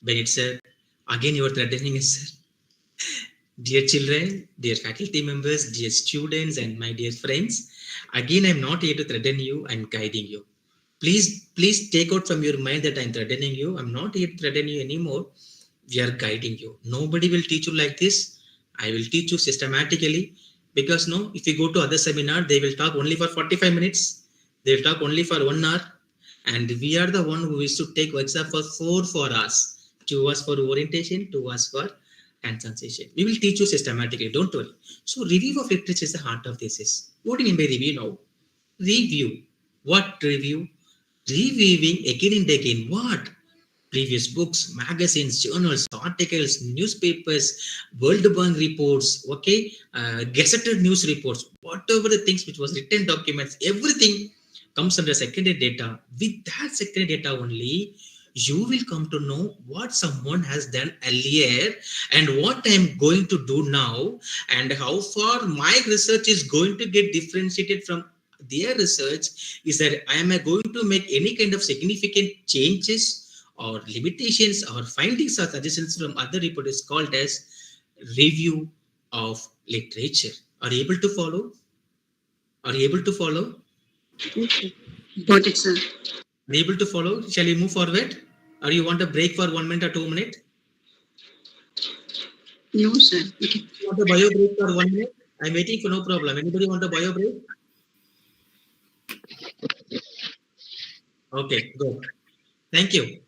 When it's again you are threatening us. Dear children, dear faculty members, dear students, and my dear friends, Again, I'm not here to threaten you. I'm guiding you. Please take out from your mind that I'm threatening you. I'm not here to threaten you anymore. We are guiding you. Nobody will teach you like this. I will teach you systematically, because no, if you go to other seminar, they will talk only for 45 minutes. They will talk only for 1 hour. And we are the one who is to take workshop for 4 hours. 2 hours for orientation, 2 hours for hands-on session. We will teach you systematically. Don't worry. So review of literature is the heart of this. Is what do you mean by review now? Review. What review? Reviewing again and again. What? Previous books, magazines, journals, articles, newspapers, World Bank reports, okay, gazetted news reports, whatever the things which was written documents, everything comes under secondary data. With that secondary data only, you will come to know what someone has done earlier and what I'm going to do now, and how far my research is going to get differentiated from their research. Is that I am going to make any kind of significant changes or limitations or findings or suggestions from other reports, called as review of literature. Are you able to follow? Are you able to follow? Got it, sir. Are you able to follow? Shall we move forward? Or you want a break for 1 minute or 2 minutes? No, sir. Okay. You want a bio break for 1 minute? I'm waiting for no problem. Anybody want a bio break? Okay, good. Thank you.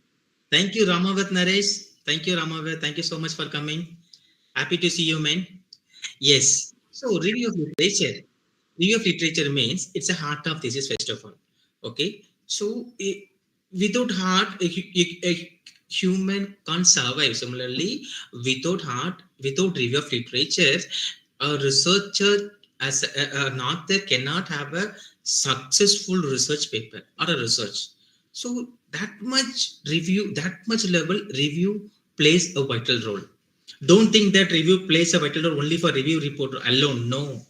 Thank you, Ramavat Naresh. Thank you, Ramavat. Thank you so much for coming. Happy to see you, man. Yes. So, review of literature. Review of literature means it's a heart of thesis, first of all. Okay. So, without heart, a human can't survive. Similarly, without heart, without review of literature, a researcher as an author cannot have a successful research paper or a research. So that much review, that much level review plays a vital role. Don't think that review plays a vital role only for review report alone. No.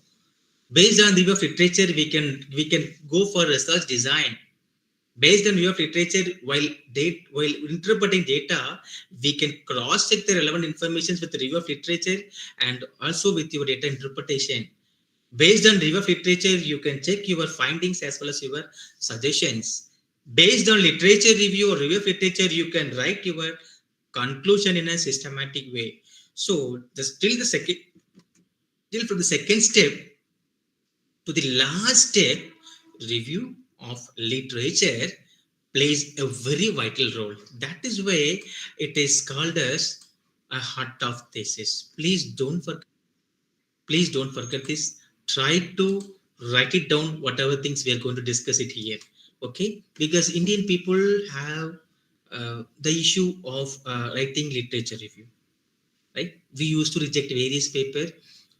Based on review of literature, we can go for research design. Based on review of literature, while interpreting data, we can cross check the relevant information with the review of literature and also with your data interpretation. Based on review of literature, you can check your findings as well as your suggestions. Based on literature review or review of literature, you can write your conclusion in a systematic way. So till from the second step to the last step, review of literature plays a very vital role. That is why it is called as a heart of thesis. Please don't forget this. Try to write it down, whatever things we are going to discuss it here. Okay? Because Indian people have the issue of writing literature review. Right? We used to reject various paper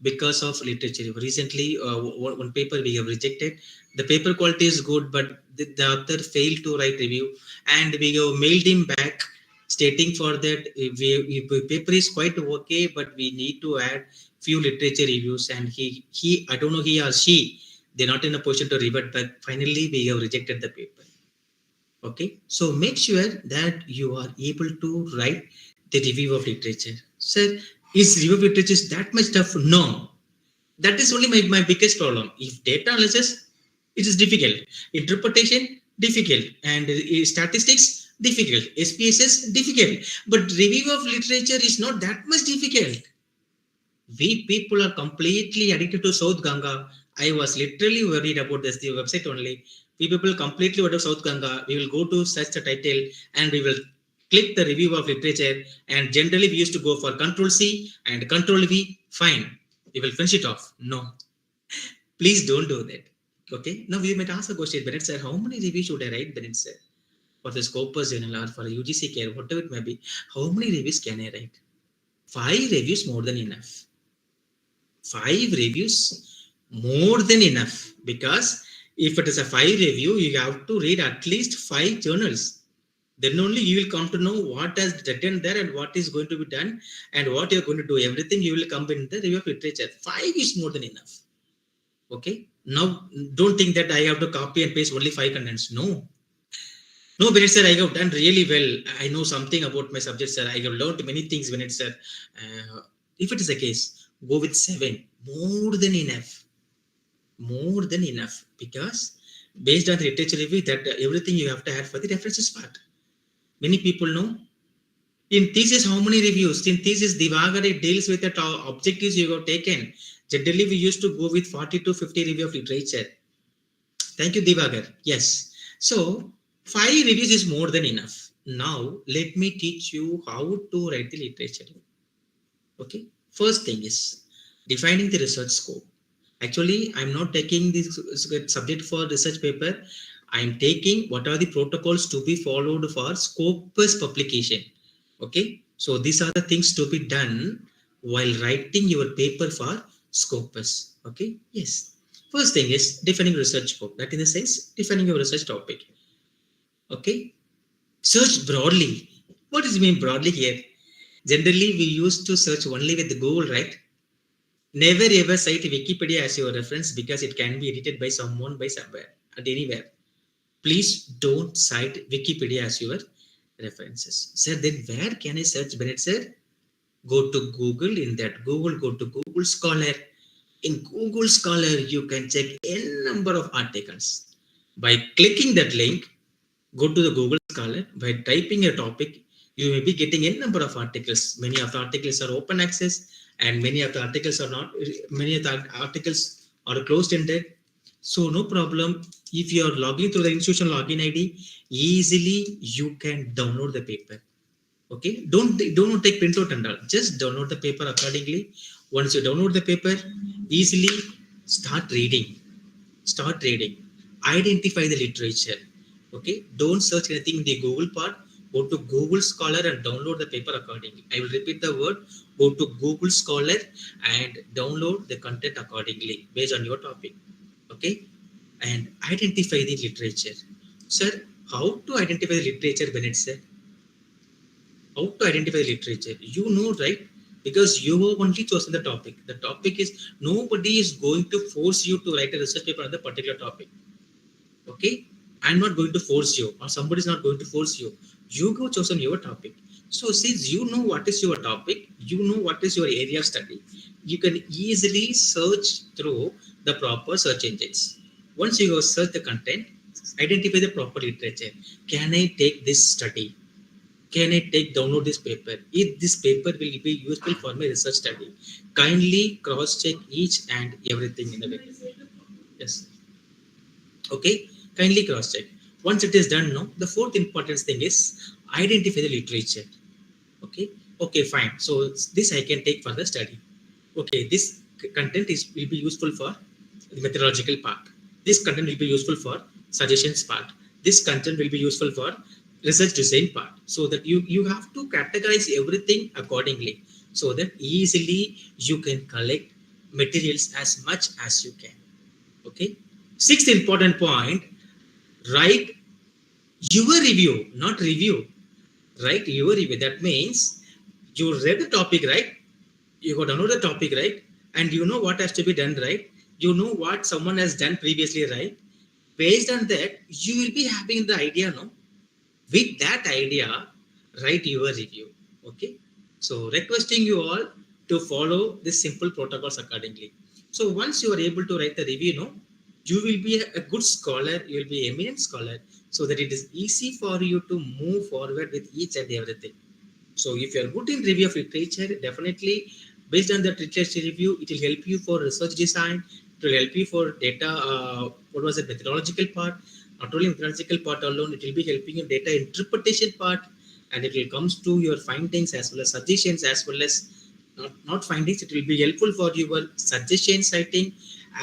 because of literature review. Recently, one paper we have rejected. The paper quality is good, but the author failed to write review, and we have mailed him back stating for that paper is quite okay, but we need to add few literature reviews. And he I don't know, he or she, they're not in a position to revert back. Finally, we have rejected the paper. Okay, so make sure that you are able to write the review of literature. Sir, is review of literature that much tough? No, that is only my biggest problem. If data analysis, it is difficult. Interpretation, difficult. And statistics, difficult. SPSS, difficult. But review of literature is not that much difficult. We people are completely addicted to South Ganga. I was literally worried about this, the website only. We people completely worried of South Ganga. We will go to search the title and we will click the review of literature. And generally, we used to go for Control C and Control V. Fine, we will finish it off. No, please don't do that. Okay. Now we might ask a question, Bennett sir, how many reviews should I write, Bennett sir? For the Scopus journal or for UGC care, whatever it may be, how many reviews can I write? 5 reviews more than enough. 5 reviews more than enough, because if it is a 5 review, you have to read at least 5 journals. Then only you will come to know what has written there and what is going to be done and what you are going to do. Everything you will come in the review of literature. 5 is more than enough. Okay. Now don't think that I have to copy and paste only 5 contents. No. No, Bennett sir, I have done really well. I know something about my subject, sir. I have learned many things, Bennett sir. If it is the case, go with 7, more than enough. more than enough, because based on the literature review, that everything you have to add for the references part. Many people know. In thesis, how many reviews? In thesis, Divagare deals with the objectives you have taken. Generally, we used to go with 40 to 50 review of literature. Thank you, Divagar. Yes. So, 5 reviews is more than enough. Now, let me teach you how to write the literature. Okay. First thing is defining the research scope. Actually, I'm not taking this subject for research paper. I'm taking what are the protocols to be followed for Scopus publication. Okay. So these are the things to be done while writing your paper for Scopus. Okay. Yes. First thing is defining research scope. That in the sense, defining your research topic. Okay. Search broadly. What does it mean broadly here? Generally, we used to search only with the Google, right? Never ever cite Wikipedia as your reference because it can be edited by someone by somewhere and anywhere. Please don't cite Wikipedia as your references. Sir, then where can I search, Bennett sir? Go to Google. In that Google, go to Google Scholar. In Google Scholar, you can check n number of articles. By clicking that link, go to the Google Scholar. By typing a topic, you may be getting n number of articles. Many of the articles are open access, and many of the articles are not. Many of the articles are closed ended. So no problem. If you are logging through the institution login ID, easily you can download the paper. Okay, don't take printout and all. Just download the paper accordingly. Once you download the paper, easily start reading. Start reading. Identify the literature. Okay, don't search anything in the Google part. Go to Google Scholar and download the paper accordingly. I will repeat the word. Go to Google Scholar and download the content accordingly based on your topic. Okay, and identify the literature. Sir, how to identify the literature, Bennett sir? How to identify the literature? You know, right? Because you have only chosen the topic. The topic is, nobody is going to force you to write a research paper on the particular topic. Okay, I'm not going to force you, or somebody is not going to force you. You go chosen your topic. So since you know what is your topic, you know what is your area of study, you can easily search through the proper search engines. Once you go search the content, identify the proper literature. Can I take this study? Can I download this paper? If this paper will be useful for my research study, kindly cross check each and everything in the paper. Yes. Okay, kindly cross check. Once it is done, no, the fourth important thing is identify the literature. Okay, fine. So this I can take for the study. Okay, this content will be useful for the methodological part. This content will be useful for suggestions part. This content will be useful for research design part. So that you have to categorize everything accordingly, so that easily you can collect materials as much as you can. Okay. Sixth important point, write your review, not review. Write your review. That means you read the topic, right? You got to know the topic, right? And you know what has to be done, right? You know what someone has done previously, right? Based on that, you will be having the idea, no? With that idea, write your review. Okay. So requesting you all to follow this simple protocols accordingly. So once you are able to write the review, no, you will be a good scholar. You will be an eminent scholar, so that it is easy for you to move forward with each and everything. So if you are good in review of literature, definitely based on that literature review, it will help you for research design. It will help you for data. What was the methodological part? Not only methodological part alone, it will be helping you data interpretation part, and it will comes to your findings as well as suggestions, as well as not findings. It will be helpful for your suggestion citing,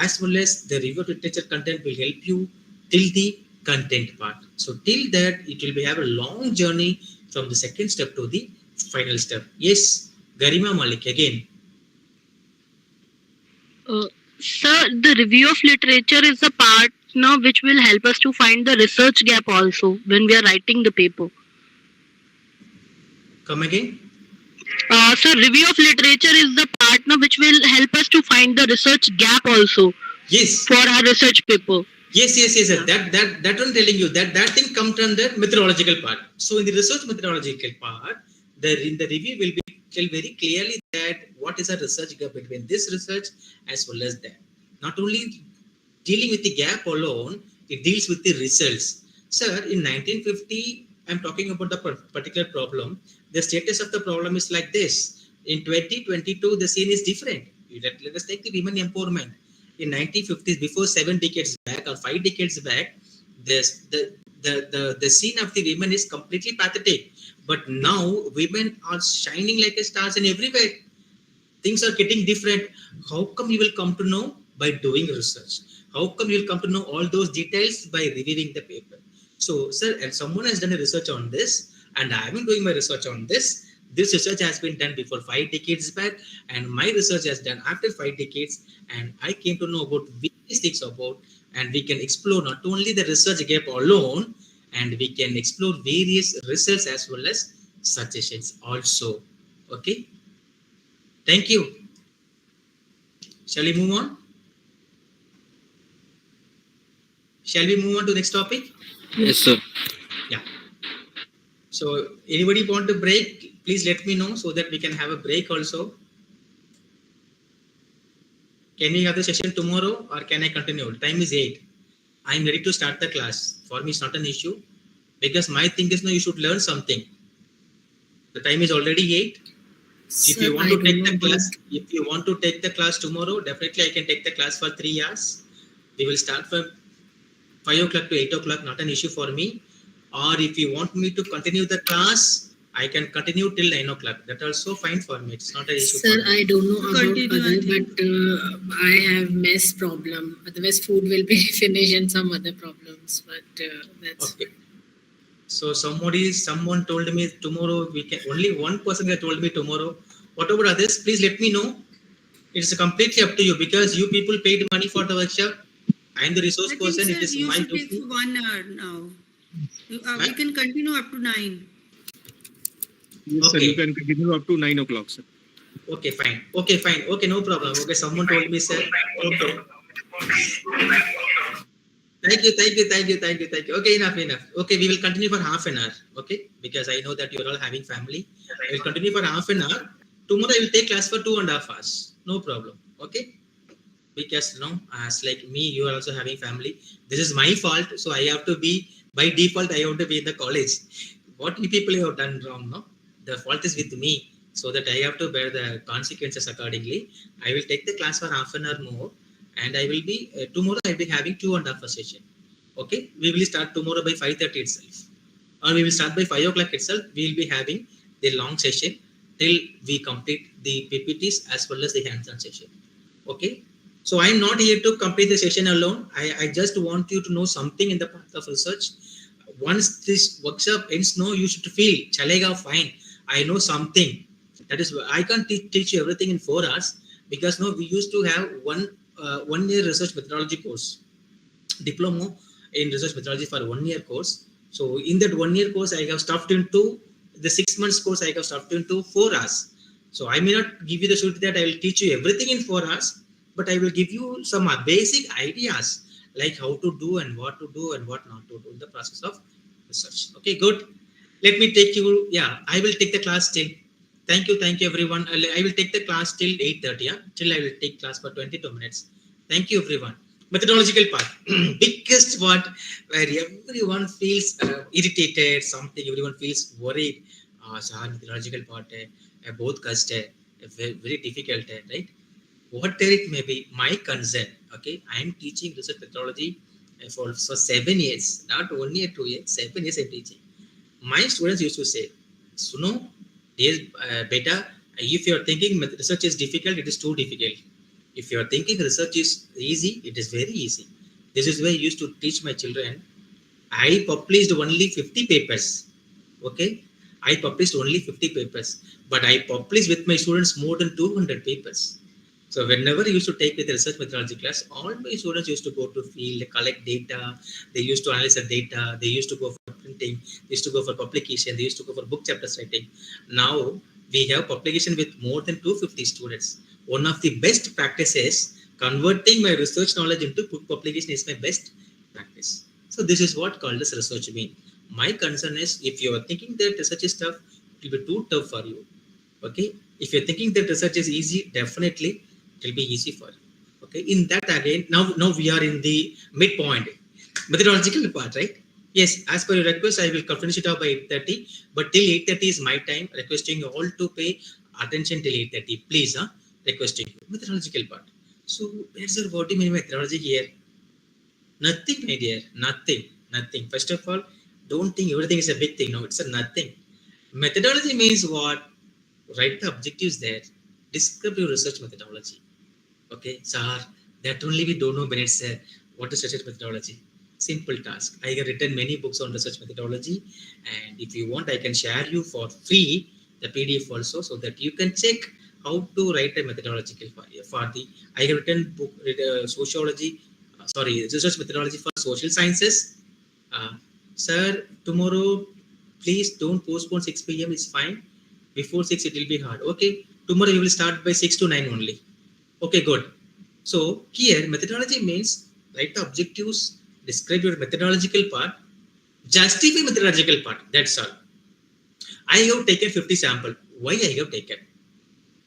as well as the review of literature content will help you till the content part. So till that, it will be have a long journey from the second step to the final step. Yes, Garima Malik again. Sir, the review of literature is a part now which will help us to find the research gap also when we are writing the paper. Come again. Sir, review of literature is the part now which will help us to find the research gap also. Yes. For our research paper. Yes. That one telling you that thing comes under methodological part. So in the research methodological part, in the review will be tell very clearly that what is a research gap between this research as well as that. Not only dealing with the gap alone, it deals with the results. Sir, in 1950, I'm talking about the particular problem. The status of the problem is like this. In 2022, the scene is different. Let us take the women empowerment. In 1950s, before 7 decades back or 5 decades back, the scene of the women is completely pathetic. But now women are shining like a stars in everywhere. Things are getting different. How come you will come to know? By doing research. How come you will come to know all those details? By reviewing the paper. So, sir, and someone has done a research on this, and I have been doing my research on this. This research has been done before 5 decades back, and my research has done after 5 decades, and I came to know about various things about, and we can explore not only the research gap alone, and we can explore various results as well as suggestions also. Okay. Thank you. Shall we move on? Shall we move on to the next topic? Yes, sir. Yeah. So, anybody want to break? Please let me know so that we can have a break also. Can we have the session tomorrow or can I continue? Time is 8. I am ready to start the class. For me, it's not an issue because my thing is, no, you should learn something. The time is already 8. If you want to take the class, if you want to take the class tomorrow, definitely I can take the class for 3 hours. We will start from 5 o'clock to 8 o'clock, not an issue for me. Or if you want me to continue the class, I can continue till 9 o'clock. That's also fine for me. It's not an issue. Sir, for me. I don't know about Continue, other, I think. but I have mess problem. Otherwise, food will be finished and some other problems. But that's Okay. So someone told me tomorrow we can, only one person that told me tomorrow. What about others? Please let me know. It's completely up to you because you people paid money for the workshop. I am the resource I think, person. sir, It is you my should take duty. for 1 hour now. We can continue up to 9. Yes, sir. Okay. You can continue up to 9 o'clock, sir. Okay, fine. Okay, fine. Okay, no problem. Okay, someone told me, sir. Okay. Thank you. Okay, enough. Okay, we will continue for half an hour. Okay, because I know that you're all having family. I will continue for half an hour. Tomorrow I will take class for 2.5 hours. No problem. Okay. Because as like me, you are also having family. This is my fault, so I have to be by default. I have to be in the college. What you people have done wrong, no? The fault is with me, so that I have to bear the consequences accordingly. I will take the class for half an hour more, and I will be tomorrow. I will be having 2.5 hour session. Okay, we will start tomorrow by 5:30 itself, or we will start by 5 o'clock itself. We will be having the long session till we complete the PPTs as well as the hands-on session. Okay. So I'm not here to complete the session alone. I just want you to know something in the path of research. Once this workshop ends, no, you should feel, chalega, fine. I know something. That is, I can't teach you everything in 4 hours because no, we used to have one year research methodology course, diploma in research methodology for 1 year course. So in that 1 year course, I have stuffed into the 6 months course. I have stuffed into 4 hours. So I may not give you the surety that I will teach you everything in 4 hours, but I will give you some basic ideas like how to do and what to do and what not to do in the process of research. Okay, good. Let me take you. Yeah, I will take the class till. Thank you everyone. I will take the class till 8:30. Yeah, till I will take class for 22 minutes. Thank you everyone. Methodological part, biggest part where everyone feels irritated. Something everyone feels worried. Sir, methodological part both cost very difficult, right? Whatever it may be, my concern, okay, I am teaching research methodology for 7 years, not 1 year, 2 years, 7 years I'm teaching. My students used to say, Suno, dear beta, if you are thinking research is difficult, it is too difficult. If you are thinking research is easy, it is very easy. This is why I used to teach my children. I published only 50 papers. Okay, I published only 50 papers, but I published with my students more than 200 papers. So whenever I used to take with the research methodology class, all my students used to go to field, collect data. They used to analyze the data. They used to go for printing. They used to go for publication. They used to go for book chapters writing. Now we have publication with more than 250 students. One of the best practices, converting my research knowledge into book publication is my best practice. So this is what called as research mean. My concern is if you are thinking that research is tough, it will be too tough for you. Okay. If you're thinking that research is easy, definitely it will be easy for you. Okay, in that again, now we are in the midpoint, methodological part, right? Yes, as per your request, I will finish it off by 8:30. But till 8:30 is my time. Requesting you all to pay attention till 8:30, please. Requesting you. Methodological part. So, where's the what do you mean methodology here? Nothing, my dear. Nothing. Nothing. First of all, don't think everything is a big thing. No, it's a nothing. Methodology means what? Write the objectives there. Describe your research methodology. Okay, sir, that only we don't know when it's what is research methodology. Simple task. I have written many books on research methodology, and if you want, I can share you for free the PDF also, so that you can check how to write a methodological for the. I have written book sociology, research methodology for social sciences. Sir, tomorrow, please don't postpone 6 p.m. It's fine. Before 6, it will be hard. Okay, tomorrow we will start by 6 to 9 only. Okay, good. So here methodology means write the objectives, describe your methodological part, justify methodological part. That's all. I have taken 50 sample. Why I have taken?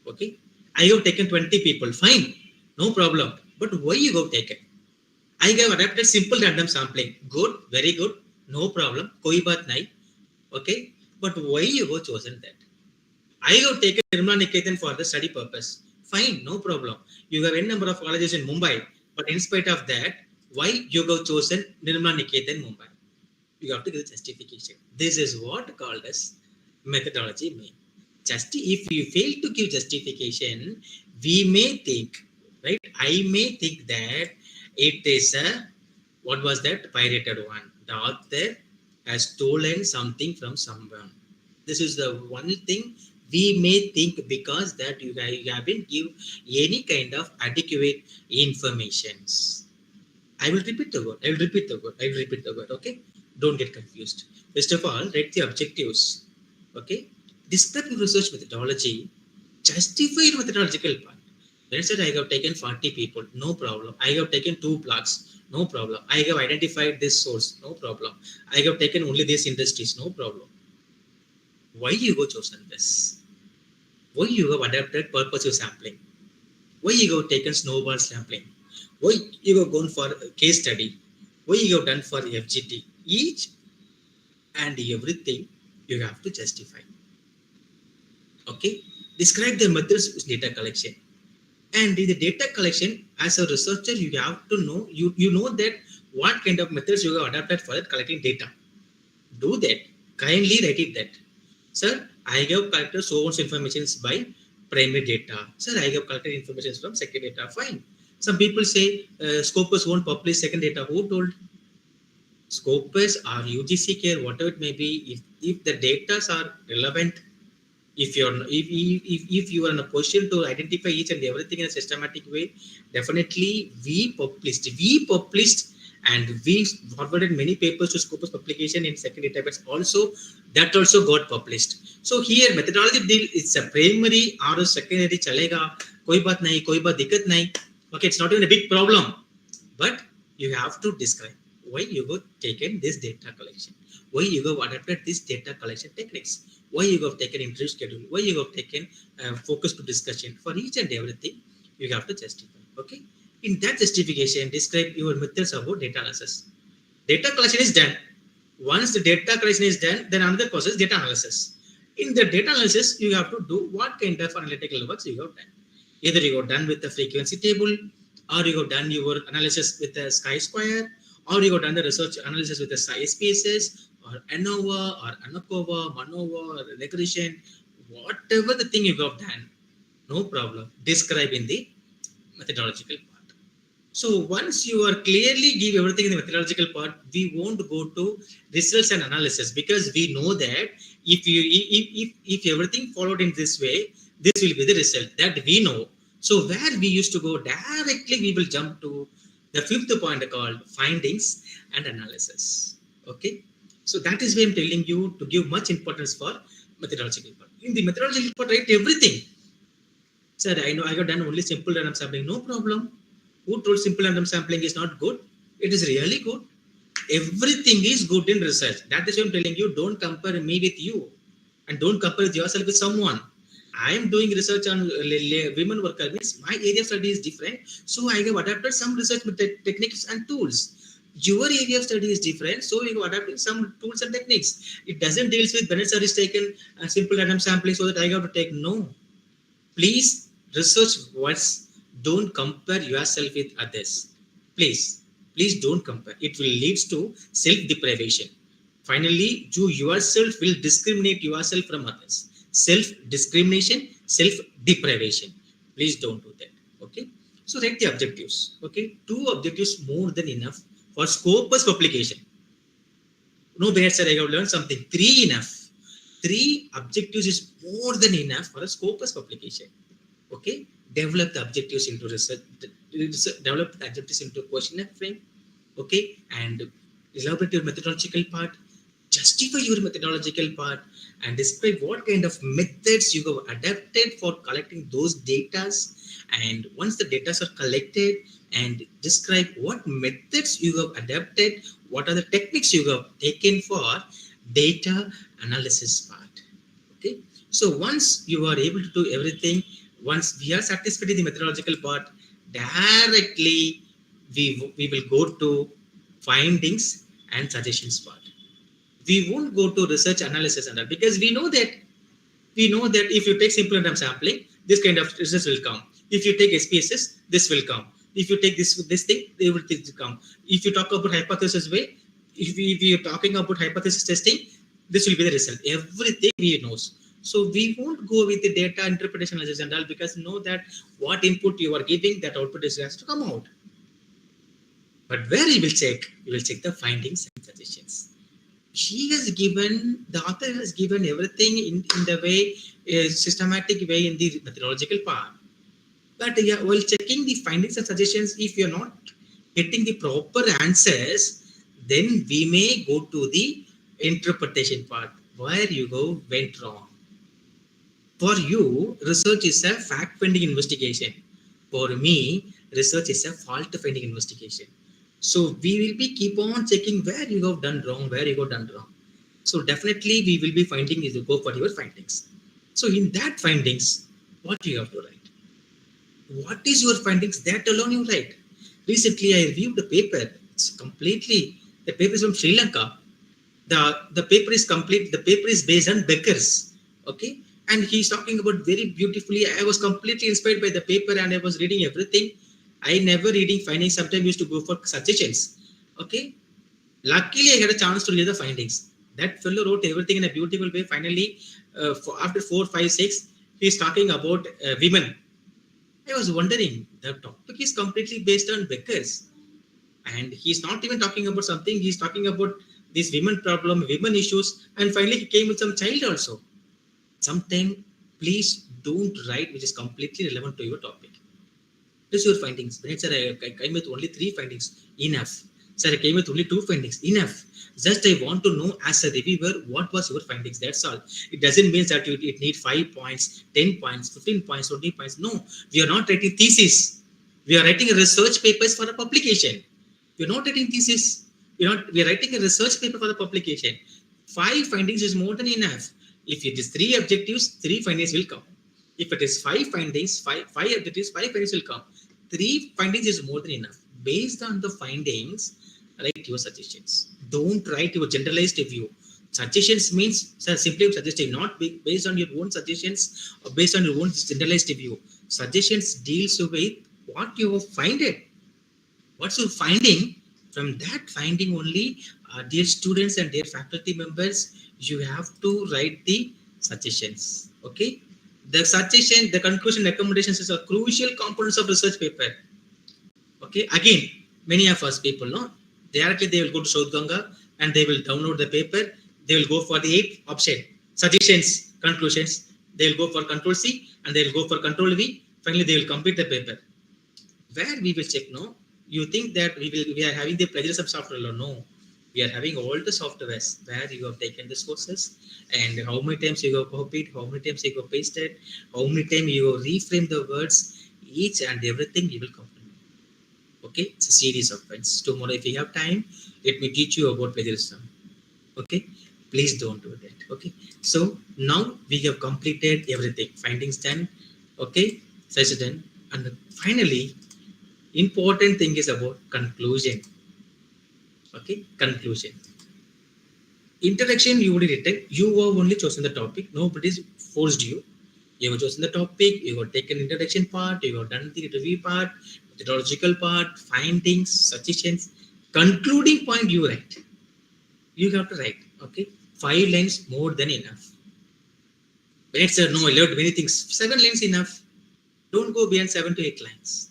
Okay. I have taken 20 people. Fine. No problem. But why you have taken? I have adapted simple random sampling. Good. Very good. No problem. Koi baat nahi. Okay. But why you have chosen that? I have taken Nirmala Niketan for the study purpose. Fine, no problem. You have n number of colleges in Mumbai, but in spite of that, why you have chosen Nirmala Niketan Mumbai? You have to give justification. This is what called as methodology mean. Just if you fail to give justification, we may think, right? I may think that it is a what was that pirated one? The author has stolen something from someone. This is the one thing we may think, because that you haven't give any kind of adequate informations. I will repeat the word. Okay, don't get confused. First of all, write the objectives. Okay, describe your research methodology. Justify your methodological part. Let's say I have taken 40 people, no problem. I have taken 2 plots, no problem. I have identified this source, no problem. I have taken only these industries, no problem. Why you have chosen this? Why you have adapted purposive sampling? Why you have taken snowball sampling? Why you have gone for case study? Why you have done for FGT? Each and everything you have to justify. Okay? Describe the methods of data collection. And in the data collection, as a researcher, you have to know, you know that what kind of methods you have adapted for collecting data. Do that. Kindly write it that. Sir, I have collected so much information by primary data. Sir, I have collected information from second data. Fine. Some people say Scopus won't publish second data. Who told? Scopus or UGC care, whatever it may be, if the data are relevant, if you are in a position to identify each and everything in a systematic way, definitely we published and we forwarded many papers to Scopus publication in second database also. That also got published. So here methodology deal, it's a primary or a secondary chalega, koi baat nahi, koi baat dikkat nahi. Okay, it's not even a big problem, but you have to describe why you have taken this data collection, why you have adapted this data collection techniques, why you have taken interview schedule, why you have taken focus to discussion. For each and everything, you have to justify. Okay, in that justification, describe your methods about data analysis. Data collection is done. Once the data collection is done, then another process, data analysis. In the data analysis, you have to do what kind of analytical works you have done. Either you have done with the frequency table, or you have done your analysis with the chi-square, or you have done the research analysis with the spaces, or ANOVA, or ANOCOVA, MANOVA, or regression, whatever the thing you have done, no problem. Describe in the methodological part. So once you are clearly give everything in the methodological part, we won't go to results and analysis, because we know that if everything followed in this way, this will be the result that we know. So where we used to go directly, we will jump to the fifth point called findings and analysis. Okay. So that is why I'm telling you to give much importance for methodological part. In the methodological part, write everything. Sir, I know I have done only simple random sampling. No problem. Who told simple random sampling is not good? It is really good. Everything is good in research. That is why I'm telling you, don't compare me with you. And don't compare yourself with someone. I am doing research on women worker, means my area of study is different. So I have adapted some research techniques and tools. Your area of study is different, so you have adapted some tools and techniques. It doesn't deals with Bennett is taken a simple random sampling so that I have to take. No, please research once. Don't compare yourself with others. Please don't compare. It will lead to self deprivation. Finally, you yourself will discriminate yourself from others. Self discrimination, self deprivation. Please don't do that. Okay, so write the objectives. Okay, 2 objectives more than enough for Scopus publication. No bad sir, I have learned something. 3 enough. 3 objectives is more than enough for a Scopus publication. Okay, develop the objectives into research, develop the objectives into a questionnaire frame. Okay, and elaborate your methodological part, justify your methodological part, and describe what kind of methods you have adapted for collecting those datas. And once the data are collected, and describe what methods you have adapted, what are the techniques you have taken for data analysis part. Okay, so once you are able to do everything, once we are satisfied with the methodological part, directly we will go to findings and suggestions part. We won't go to research analysis and all, because we know that if you take simple random sampling, this kind of results will come. If you take SPSS, this will come. If you take this thing, they will come. If you talk about hypothesis way, if we are talking about hypothesis testing, this will be the result. Everything we knows. So we won't go with the data interpretation analysis and all, because know that what input you are giving, that output is has to come out. But where you will check the findings and suggestions. The author has given everything in the way, a systematic way in the methodological part. But yeah, while checking the findings and suggestions, if you're not getting the proper answers, then we may go to the interpretation part, where you went wrong. For you, research is a fact-finding investigation. For me, research is a fault-finding investigation. So we will be keep on checking where you have done wrong, So definitely we will be finding is to go for your findings. So in that findings, what you have to write? What is your findings? That alone you write. Recently, I reviewed the paper. It's completely, the paper is from Sri Lanka. The paper is complete. The paper is based on Becker's. Okay, and he's talking about very beautifully. I was completely inspired by the paper, and I was reading everything. I never reading findings. Sometimes used to go for suggestions. Okay, luckily I had a chance to read the findings. That fellow wrote everything in a beautiful way. Finally, after 4, 5, 6, he's talking about women. I was wondering, the topic is completely based on Becker's, and he's not even talking about something. He's talking about this women problem, women issues, and finally he came with some child also. Sometimes, please don't write which is completely relevant to your topic. This is your findings. Sir, I came with only 3 findings. Enough. Sir, I came with only 2 findings. Enough. Just I want to know as a reviewer, what was your findings? That's all. It doesn't mean that it need 5 points, 10 points, 15 points, 20 points. No, we are not writing thesis. We are writing a research papers for a publication. We are not writing thesis. We are writing a research paper for the publication. 5 findings is more than enough. If it is 3 objectives, 3 findings will come. If it is 5 findings, 5 objectives, 5 findings will come. 3 findings is more than enough. Based on the findings, write your suggestions. Don't write your generalized view. Suggestions means simply suggesting, not based on your own suggestions or based on your own generalized view. Suggestions deals with what you have finded. What's your finding? From that finding only, dear students and dear faculty members, you have to write the suggestions. Okay, the suggestion, the conclusion, recommendations is a crucial components of research paper. Okay, again, many of us people know directly they will go to South Ganga and they will download the paper. They will go for the 8th option, suggestions, conclusions. They will go for Control C and they will go for Control V. Finally, they will complete the paper. Where we will check, no? You think that we are having the plagiarism software? No, we are having all the softwares where you have taken the sources and how many times you have copied, how many times you have pasted, how many times you have reframed the words, each and everything you will complete. Okay, it's a series of points. Tomorrow, if you have time, let me teach you about plagiarism. Okay, Please don't do that. Okay. So now we have completed everything. Findings done. Okay. Such done. And finally, important thing is about conclusion. Okay. Conclusion. Introduction you already written. You have only chosen the topic. Nobody's forced you. You have chosen the topic. You have taken introduction part. You have done the review part, methodological part, findings, suggestions. Concluding point you write. You have to write. Okay. 5 lines more than enough. Right, sir? No, I learned many things. 7 lines enough. Don't go beyond 7 to 8 lines.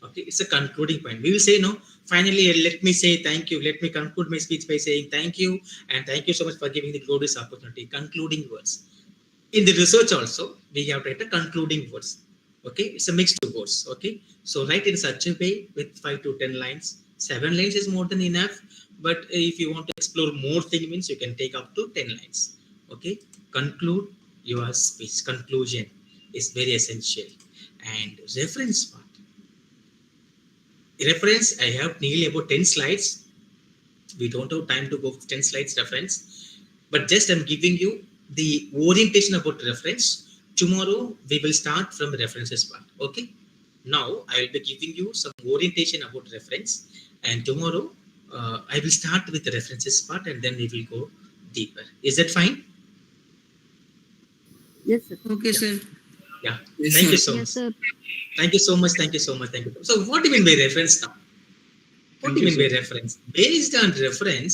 Okay, it's a concluding point. We will say no. Finally, let me say thank you. Let me conclude my speech by saying thank you and thank you so much for giving the glorious opportunity. Concluding words. In the research also, we have to write a concluding words. Okay, it's a mixed words. Okay, so write in such a way with 5 to 10 lines. 7 lines is more than enough. But if you want to explore more thing means you can take up to 10 lines. Okay, conclude your speech. Conclusion is very essential. And reference part. Reference, I have nearly about 10 slides. We don't have time to go 10 slides reference, but just I'm giving you the orientation about reference. Tomorrow we will start from the references part. Okay, now I will be giving you some orientation about reference, and tomorrow I will start with the references part and then we will go deeper. Is that fine? Yes, sir. Okay, Yeah. sir. Yeah. Yes, Thank sir. you so Yes, much. sir. Thank you so much. Thank you so much. Thank you. So what do you mean by reference now? What Thank do you you, mean by sir. reference? Based on reference,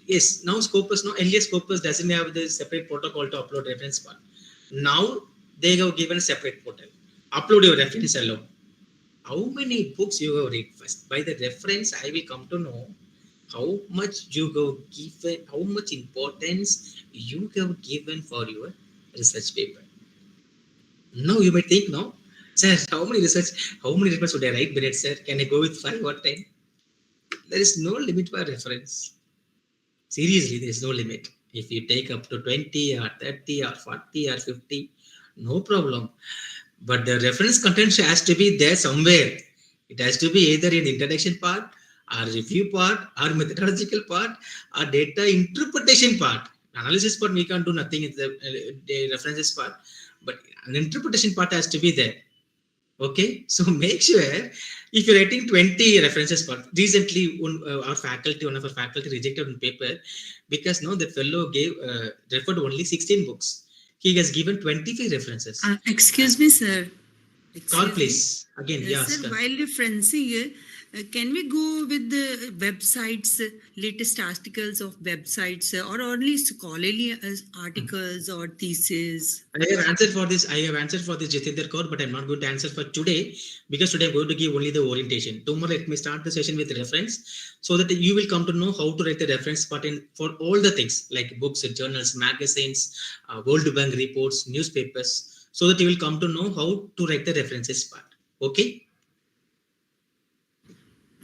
yes, now Scopus, no, earlier Scopus doesn't have the separate protocol to upload reference part. Now they have given a separate portal. Upload your reference alone. How many books you have read first? By the reference, I will come to know how much you have given, how much importance you have given for your research paper. Now you might think, no, sir, how many reports would I write, Bennett, sir? Can I go with 5 or 10? There is no limit for reference. Seriously, there is no limit. If you take up to 20 or 30 or 40 or 50, no problem. But the reference content has to be there somewhere. It has to be either in the introduction part, or review part, or methodological part, or data interpretation part. Analysis part, we can't do nothing in the references part, but an interpretation part has to be there. Okay, so make sure if you're writing 20 references part. Recently, one of our faculty rejected one paper because no, the fellow referred only 16 books. He has given 25 references. Excuse me, sir. Call Excuse me. please. Again, yes. Sir, while referencing, can we go with the websites, latest articles of websites, or only scholarly articles or theses? I have answered for this. Jitendra Kaur, but I'm not going to answer for today because today I'm going to give only the orientation. Tomorrow, let me start the session with reference so that you will come to know how to write the reference part in for all the things like books, journals, magazines, World Bank reports, newspapers, so that you will come to know how to write the references part. Okay.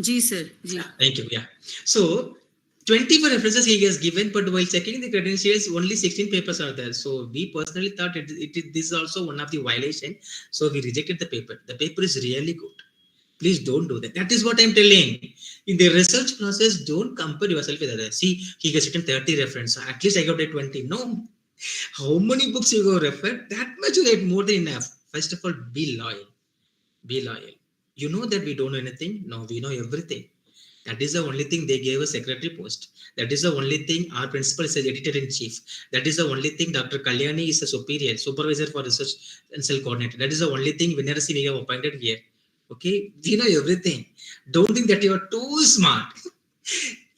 Ji, sir. Ji. Thank you. Yeah. So 24 references he has given, but while checking the credentials, only 16 papers are there. So we personally thought this is also one of the violation. So we rejected the paper. The paper is really good. Please don't do that. That is what I'm telling. In the research process, don't compare yourself with others. See, he has written 30 references. At least I got a 20. No. How many books you go refer? That much you get more than enough. First of all, be loyal. Be loyal. You know that we don't know anything. No, we know everything. That is the only thing they gave a secretary post. That is the only thing our principal is editor-in-chief. That is the only thing Dr. Kalyani is a supervisor for research and cell coordinator. That is the only thing Vinarasi we have appointed here. Okay, we know everything. Don't think that you are too smart.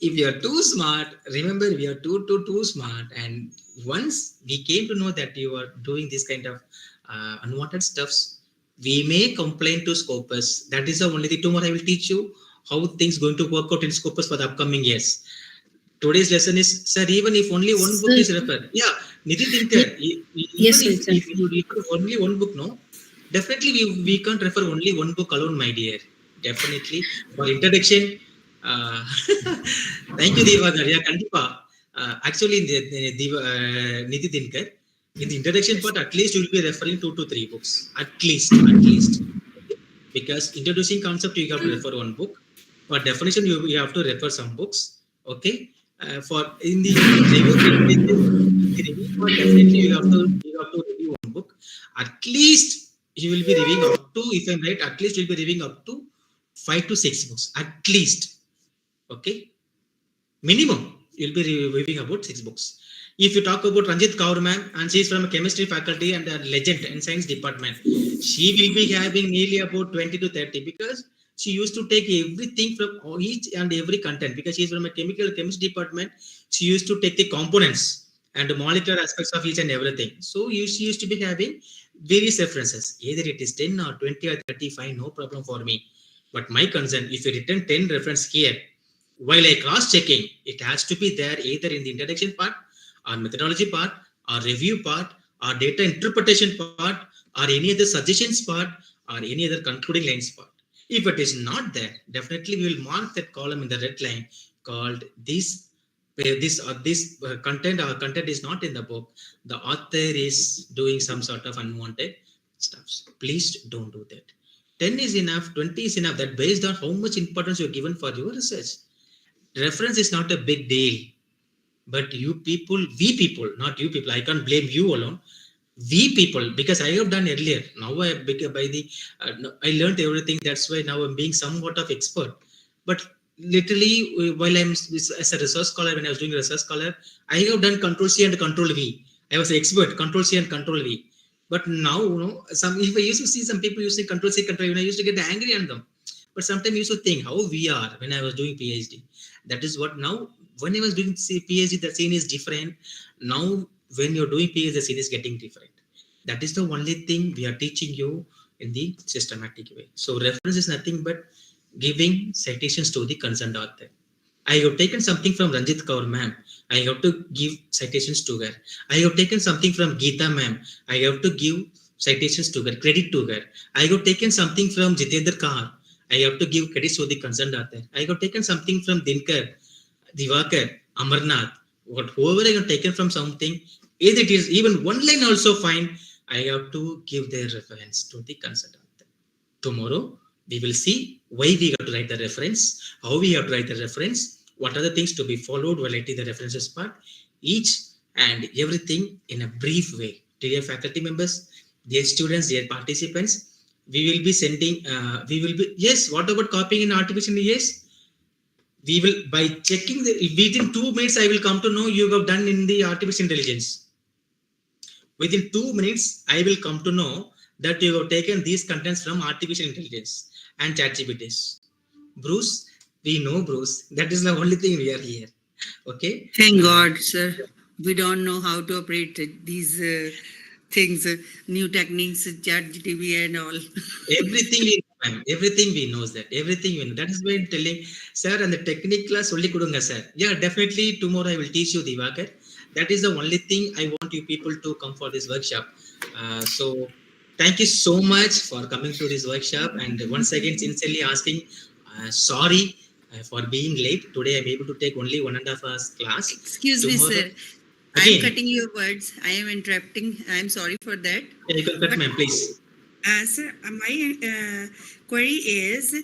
If you are too smart, remember we are too smart. And once we came to know that you are doing this kind of unwanted stuffs, we may complain to Scopus. That is the only thing. Tomorrow I will teach you how things going to work out in Scopus for the upcoming years. Today's lesson is, sir, even if only one book is referred. Yeah, Nidhi Dinkar, even Yes, if sir. you refer only one book, no, definitely we can't refer only one book alone, my dear. Definitely. For introduction, thank you, Devagar. Yeah, Kandipa. Actually, Nidhi Dinkar, in the introduction part, at least you will be referring 2 to 3 books. At least. Because introducing concept, you have to refer one book. For definition, you have to refer some books. Okay. For in the review, part, definitely you have to review one book. At least you will be reviewing up to, if I'm right, at least you'll be reviewing up to 5 to 6 books. At least. Okay. Minimum, you'll be reviewing about 6 books. If you talk about Ranjit Kaur ma'am, and she is from a chemistry faculty and a legend in science department, she will be having nearly about 20 to 30 because she used to take everything from each and every content because she is from a chemistry department. She used to take the components and the molecular aspects of each and everything. So she used to be having various references. Either it is 10 or 20 or 35, no problem for me. But my concern, if you written 10 reference here, while I cross-checking, it has to be there either in the introduction part, or methodology part, or review part, or data interpretation part, or any other suggestions part, or any other concluding lines part. If it is not there, definitely we will mark that column in the red line called this content or content is not in the book. The author is doing some sort of unwanted stuff. Please don't do that. 10 is enough, 20 is enough. That based on how much importance you're given for your research. Reference is not a big deal, but we people, not you people, I can't blame you alone. We people, because I have done earlier. Now I learned everything. That's why now I'm being somewhat of expert. But literally, while I'm as a research scholar, when I was doing research scholar, I have done Control C and Control V. I was an expert, Control C and Control V. But now, if I used to see some people using Control C, Control V, I used to get angry on them. But sometimes I used to think how we are when I was doing PhD. That is what now, when I was doing PhD, the scene is different. Now, when you're doing PhD, the scene is getting different. That is the only thing we are teaching you in the systematic way. So, reference is nothing but giving citations to the concerned author. I have taken something from Ranjit Kaur ma'am. I have to give citations to her. I have taken something from Geeta ma'am. I have to give citations to her, credit to her. I have taken something from Jitendra Kaur. I have to give credit to the concerned author. I have taken something from Dinkar, Divakar, Amarnath, whoever I have taken from something, either it is even one line also fine, I have to give their reference to the concerned author. Tomorrow, we will see why we have to write the reference, how we have to write the reference, what are the things to be followed while writing the references part, each and everything in a brief way. Dear faculty members, dear students, dear participants, we will be sending, yes, what about copying in artificial? Yes, we will, by checking within 2 minutes, I will come to know you have done in the artificial intelligence. Within 2 minutes, I will come to know that you have taken these contents from artificial intelligence and ChatGPTs. Bruce, we know Bruce. That is the only thing we are here. Okay. Thank God, sir. We don't know how to operate these things, new techniques, ChatGPT and all. Everything we know, ma'am. Everything we know that. Everything we know. That is why I'm telling, sir, and the technique class only kudunga, sir. Yeah, definitely tomorrow I will teach you Divakar. That is the only thing I want you people to come for this workshop. So thank you so much for coming to this workshop. And once again, sincerely asking, sorry for being late. Today I'm able to take only 1.5 hours class. Excuse me, sir. I am cutting your words. I am interrupting. I am sorry for that. Yeah, you can cut, ma'am, please. Sir, my query is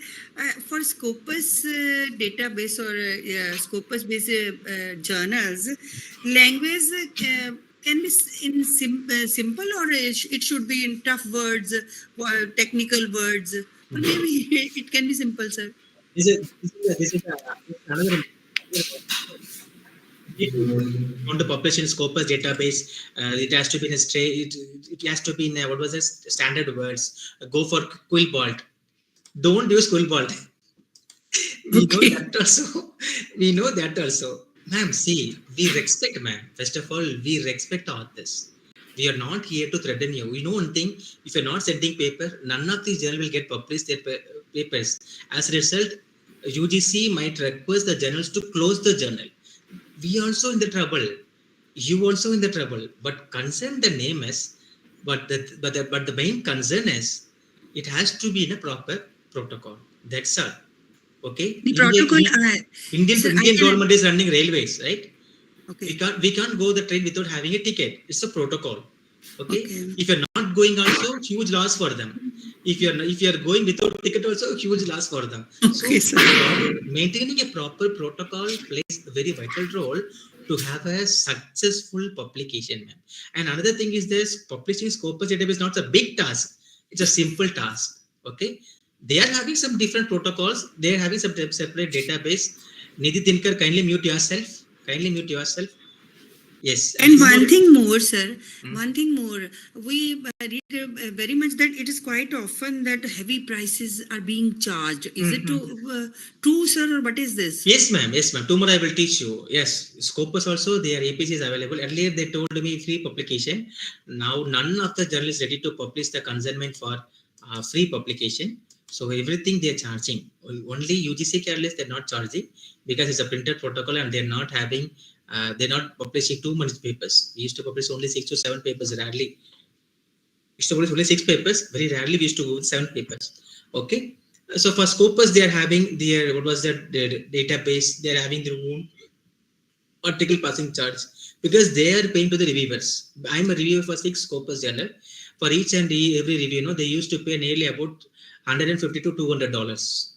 for Scopus database or Scopus-based journals, language can be in simple or it should be in tough words, technical words. Or maybe it can be simple, sir. This is another. On the population Scopus database, it has to be in a straight. It has to be in a, what was it? Standard words. Go for Quillbolt. Don't use Quillbolt. We know that also. We know that also, ma'am. See, we respect, ma'am. First of all, we respect authors. We are not here to threaten you. We know one thing: if you're not sending paper, none of these journals will get published their papers. As a result, UGC might request the journals to close the journal. We also in the trouble. You also in the trouble. But concern the name is, but the main concern is, it has to be in a proper protocol. That's all. Okay. The protocol. Indian government is running railways, right? Okay. We can't go the train without having a ticket. It's a protocol. Okay. If you're not going, also huge loss for them. if you're going without ticket, also huge loss for them. Okay, So sir. maintaining a proper protocol plays a very vital role to have a successful publication, man. And another thing is this: publishing Scopus database is not a big task; it's a simple task. Okay, they are having some different protocols. They are having some separate database. Nidhi Dinkar, kindly mute yourself. Kindly mute yourself. Yes, and And two more. one thing more, sir, Hmm. one thing more, we read very much that it is quite often that heavy prices are being charged. Is it true, sir, or what is this? Yes, ma'am. Yes, ma'am. Tomorrow I will teach you. Yes, Scopus also, their APC is available. Earlier they told me free publication. Now none of the journalists ready to publish the consentment for free publication. So everything they are charging. Only UGC careless they're not charging because it's a printed protocol and they're not having. They're not publishing too many papers. We used to publish only 6 to 7 papers rarely. We used to publish only 6 papers. Very rarely we used to go with 7 papers. Okay. So for Scopus, they are having their what was their database. They are having their own article passing charge because they are paying to the reviewers. I'm a reviewer for 6 Scopus journal. For each and every review, they used to pay nearly about $150 to $200.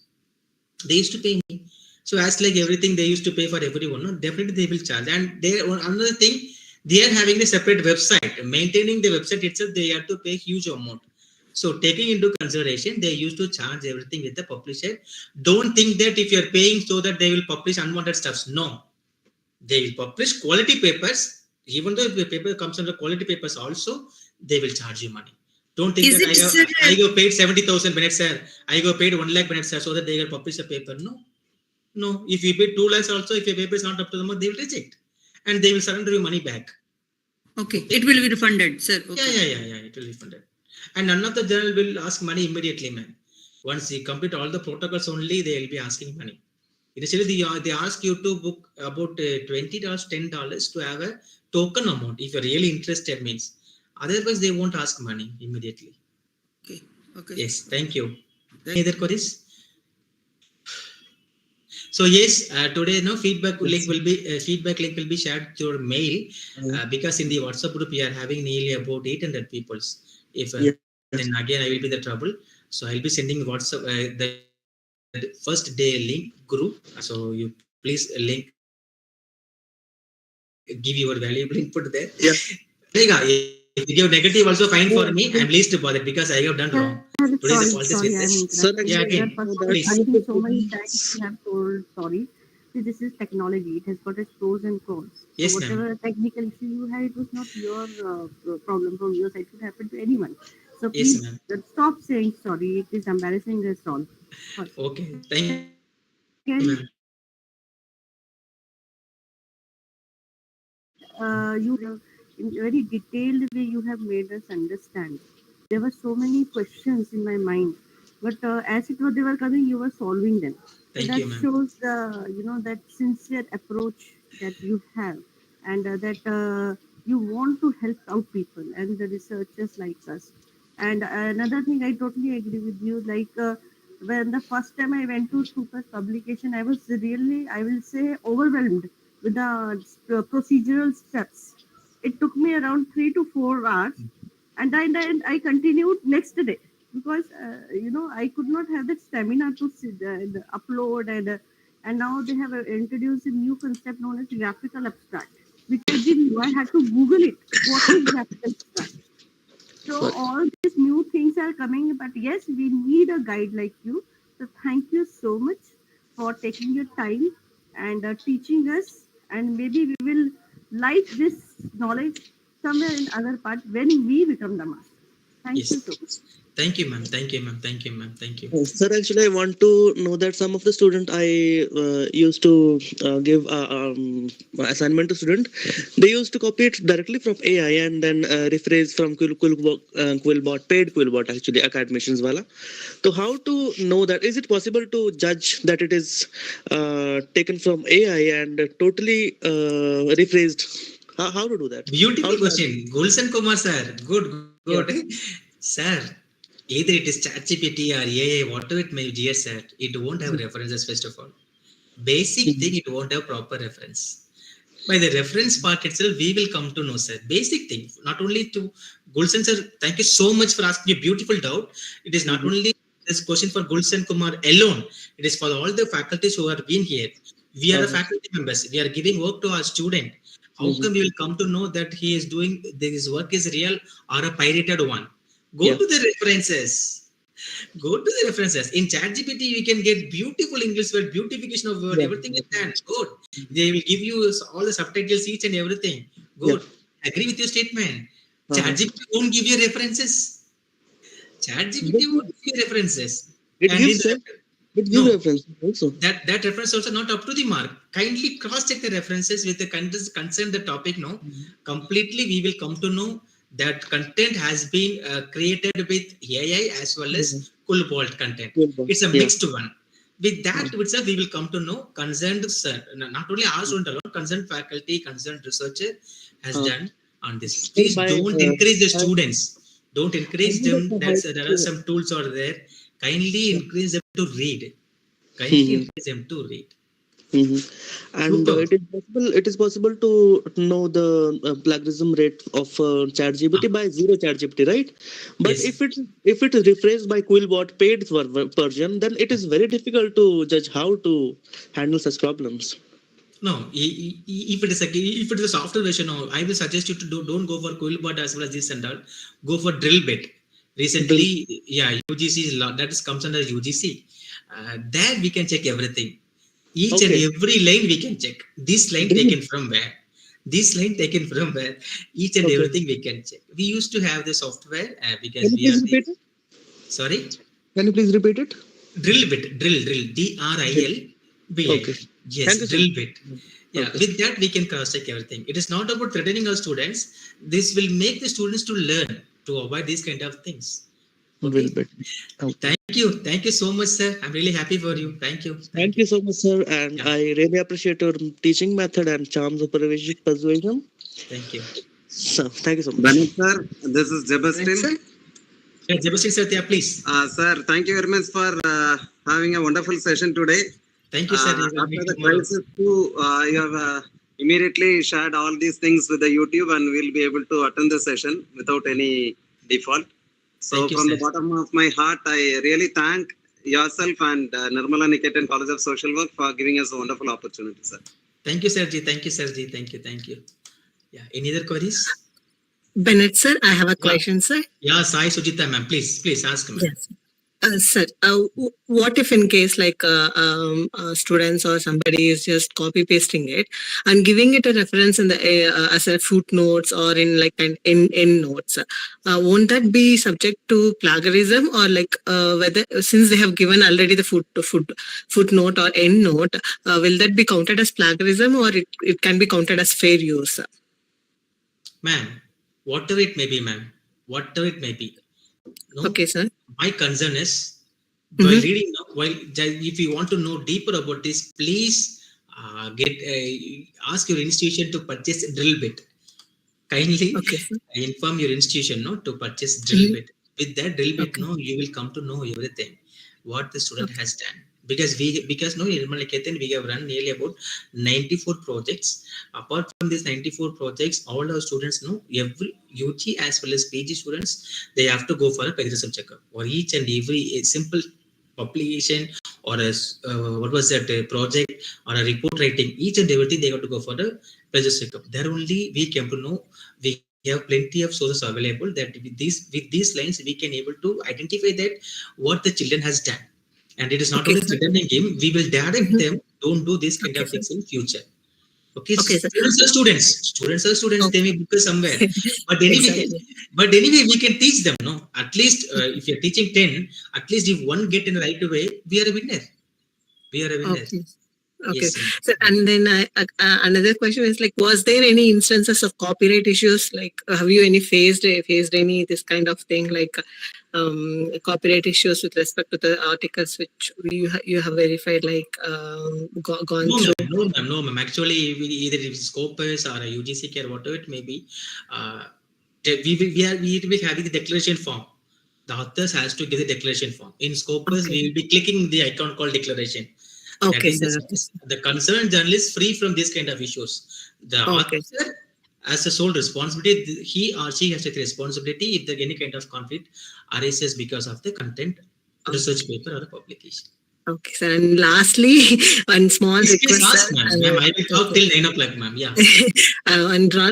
They used to pay me. So as like everything they used to pay for everyone, no, definitely they will charge. And they another thing, they are having a separate website. Maintaining the website itself, they have to pay huge amount. So taking into consideration, they used to charge everything with the publisher. Don't think that if you're paying so that they will publish unwanted stuffs. No, they will publish quality papers. Even though if the paper comes under quality papers, also they will charge you money. Don't think Is that it, sir? I go paid 70,000 minutes, sir. I go paid 1 lakh minutes, sir, so that they will publish a paper. No, no. If you pay 2 lakhs, also if your paper is not up to the mark, they will reject, and they will surrender your money back. Okay, it will be refunded, sir. Okay. Yeah. It will be funded. And none of the journal will ask money immediately, man. Once you complete all the protocols only, they will be asking money. Initially, they ask you to book about $20, $10 to have a token amount if you're really interested, means. Otherwise, they won't ask money immediately. Okay. Yes, thank you. Any other queries? So yes, today feedback link will be shared to your mail because in the WhatsApp group we are having nearly about 800 people. If then again I will be the trouble, so I'll be sending WhatsApp the first day link group. So you please give your valuable input there. Yeah. If you give negative also fine for me. I'm least bothered because I have done wrong. Today the politics with this. Sir, Yeah, again, please. I think so many times you have told sorry. See, this is technology. It has got its pros and cons. So Yes, ma'am. whatever technical issue you had, it was not your problem from your side. It could happen to anyone. So Yes, please ma'am. stop saying sorry. It is embarrassing us all. First. Okay, thank you, Second, ma'am. you in very detailed way you have made us understand. There were so many questions in my mind, but as it was they were coming, you were solving them. So Thank that you, ma'am. shows the that sincere approach that you have, and that you want to help out people and the researchers like us. And another thing, I totally agree with you. Like when the first time I went to Scopus publication, I was really, I will say, overwhelmed with the procedural steps. It took me around 3 to 4 hours, and I continued next day because I could not have that stamina to upload and now they have introduced a new concept known as graphical abstract, which I didn't know. I had to Google it. What is graphical abstract? So all these new things are coming, but yes, we need a guide like you. So thank you so much for taking your time and teaching us. And maybe we will like this knowledge somewhere in other part when we become the master. Thank Yes. you so much. Thank you, ma'am. Thank you, ma'am. Thank you, ma'am. Thank you. Sir, actually, I want to know that some of the student I used to give assignment to student, they used to copy it directly from AI and then rephrase from Quillbot, paid Quillbot actually, academicians wala. So how to know that? Is it possible to judge that it is taken from AI and totally rephrased? How to do that? Beautiful question. Gulshan Kumar sir. Good. Sir, either it is ChatGPT or AI, whatever it may be, yes, sir, it won't have references, first of all. Basic thing, it won't have proper reference. By the reference part itself, we will come to know, sir. Basic thing, not only to Gulshan sir. Thank you so much for asking a beautiful doubt. It is not only this question for Gulshan Kumar alone. It is for all the faculties who have been here. We are the faculty members. We are giving work to our student. How come we will come to know that he is doing this work is real or a pirated one? Go to the references. Go to the references. In ChatGPT, we can get beautiful English word, beautification of word, everything is done. Good. They will give you all the subtitles, each and everything. Good. Agree with your statement. ChatGPT won't give you references. ChatGPT won't give you references. It And gives in it gives reference also. that reference also not up to the mark. Kindly cross check the references with the concern the topic. No, completely we will come to know that content has been created with AI as well as Coolbolt content. It's a mixed one. With that itself, we will come to know concerned not only our student alone, concerned faculty, concerned researcher has done on this. Please don't encourage the students. Don't encourage them. There are some tools are there. Kindly encourage them to read. Kindly encourage them to read. And it is possible to know the plagiarism rate of ChatGPT by zero ChatGPT, right? But Yes. if it is rephrased by Quillbot paid version, then it is very difficult to judge how to handle such problems. No, if it is a software version, no, I will suggest you to don't go for Coilbot as well as this and all. Go for Drillbit. Recently, UGC is that is comes under UGC. There we can check everything. Each and every line we can check. This line taken from where? This line taken from where? Each and everything we can check. We used to have the software because Can you we are please repeat it? Sorry? Can you please repeat it? Drillbit. DRILBIT. Okay. Yes, Thank you, sir. Drillbit. Yeah, with that we can cross check everything. It is not about threatening our students. This will make the students to learn to avoid these kind of things. Okay. Thank you so much, sir. I'm really happy for you. Thank you. Thank you so much, sir. And I really appreciate your teaching method and charms of persuasion. Thank you. So, thank you so much. Banik sir, this is Jebastin. Jebastin sir, please. Sir, thank you very much for having a wonderful session today. Thank you, sir. After the crisis too, you have immediately shared all these things with the YouTube, and we'll be able to attend the session without any default. So from the bottom of my heart, I really thank yourself and Nirmala Niketan College of Social Work for giving us a wonderful opportunity, sir. Thank you, sir. Thank you, sir. Thank you. Yeah. Any other queries? Bennett, sir, I have a question, sir. Yeah, Sai Sujita, ma'am. Please ask me. Yes. Sir, what if in case like students or somebody is just copy pasting it and giving it a reference in the as a footnotes or in like an end notes? Won't that be subject to plagiarism, or like whether since they have given already the footnote or end note, will that be counted as plagiarism, or it can be counted as fair use? Ma'am, whatever it may be, ma'am. Whatever it may be. No? Okay, sir. My concern is while reading, if you want to know deeper about this, please ask your institution to purchase Drillbit. Kindly inform your institution to purchase Drillbit. With that Drillbit, you will come to know everything what the student has done. Because we have run nearly about 94 projects. Apart from these 94 projects, all our students know, every UG as well as PG students, they have to go for a plagiarism checkup or each and every simple publication or a project or a report writing, each and everything they have to go for a plagiarism checkup. There only we came to know we have plenty of sources available that with these lines we can able to identify that what the children has done. And it is not only threatening him, we will direct them, don't do this kind of things in future. Okay, students are students, they may book somewhere. But anyway, we can teach them, no? At least if you're teaching 10, at least if one get in the right way, we are a winner. Okay. So, and then another question is like, was there any instances of copyright issues? Like, have you faced any this kind of thing, like copyright issues with respect to the articles which you have verified, like gone through? No, ma'am. Actually, either it is Scopus or a UGC or whatever it may be, we will be having the declaration form. The authors has to give the declaration form. In Scopus, we will be clicking the icon called declaration. That Okay, is the sir. sense. The concerned journalist is free from these kind of issues. The Okay. author has a sole responsibility. He or she has to take responsibility if there any kind of conflict arises because of the content, research paper, or the publication. Okay, sir. And lastly, one small Please request, ask, sir. ma'am. Ma'am, I will talk till 9 o'clock, ma'am. Yeah.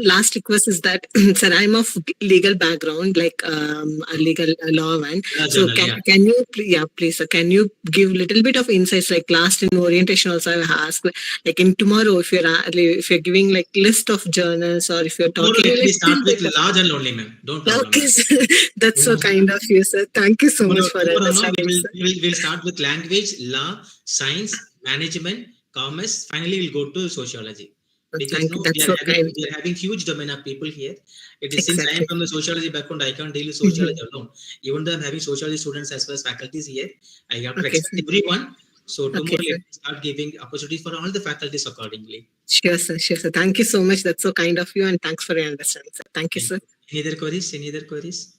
Last request is that, sir, I'm of legal background, like a legal law man. So Journal, yeah. can you, yeah, please, sir, can you give little bit of insights? Like last in orientation, also I asked, like in tomorrow, if you're giving like list of journals, or if you're Tomorrow, talking let a me start little with bit of. law journal only, ma'am. Don't problem. Okay, sir. That's so kind of you, sir. Thank you so much for Tomorrow, understanding, we sir. will start with language, law, science, management, commerce. Finally, we'll go to sociology. Because Thank you. That's so kind. we are having huge domain of people here. It is since I am Exactly. from the sociology background, I can't deal with sociology alone. Even though I'm having sociology students as well as faculties here, I have to Okay, respect sir. everyone. So Okay, tomorrow, sir. let me start giving opportunities for all the faculties accordingly. Sure, sir. Sure, sir. Thank you so much. That's so kind of you, and thanks for your understanding, sir. Thank you, sir. Any other queries? Any other queries?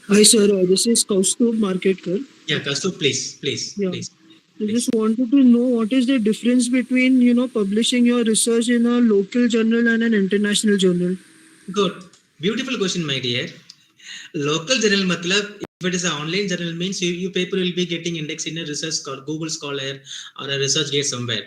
Hi, sir. This is Kaustubh Marketkar. Yeah, Kaustubh, please. Yeah. I just wanted to know what is the difference between, publishing your research in a local journal and an international journal. Good. Beautiful question, my dear. Local journal matlab, if it is an online journal means your paper will be getting indexed in a research Google Scholar or a ResearchGate somewhere.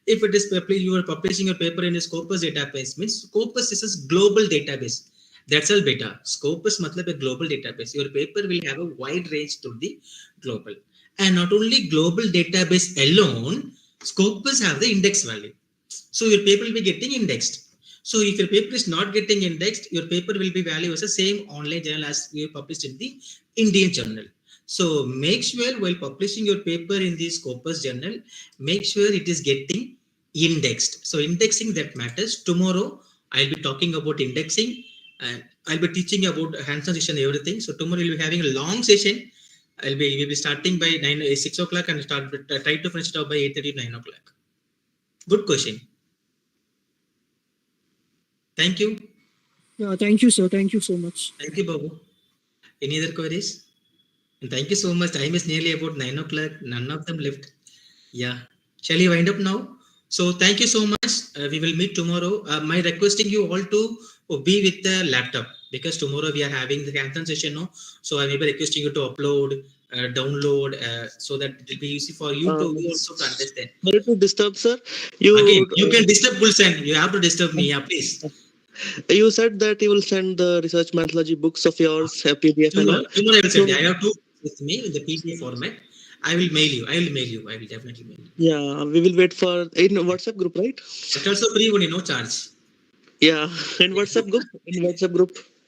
If it is you are publishing your paper in a Scopus database means Scopus is a global database. That's all beta. Scopus matlab a global database. Your paper will have a wide range to the global. And not only global database alone, Scopus have the index value. So your paper will be getting indexed. So if your paper is not getting indexed, your paper will be valued as the same online journal as you published in the Indian journal. So make sure while publishing your paper in the Scopus journal, make sure it is getting indexed. So indexing that matters. Tomorrow I'll be talking about indexing and I'll be teaching about hands-on session and everything. So tomorrow we'll be having a long session. We'll be starting by 6 o'clock and try to finish it up by 8:30 9 o'clock. Good question. Thank you. Yeah, thank you, sir. Thank you so much. Thank you, Babu. Any other queries? And thank you so much. Time is nearly about 9 o'clock. None of them left. Yeah. Shall we wind up now? So thank you so much. We will meet tomorrow. My requesting you all to be with the laptop because tomorrow we are having the hands-on session. No? So I may be requesting you to upload, download, so that it will be easy for you to also understand. Sorry to disturb, sir. Again, you can disturb Gulshan. You have to disturb me. Yeah, please. You said that you will send the research methodology books of yours, PDF and all. Tomorrow I will send you. I have two with me in the PDF format. I will mail you. I will definitely mail you. Yeah, we will wait for in WhatsApp group, right? It's also free only, no charge. Yeah, in WhatsApp group.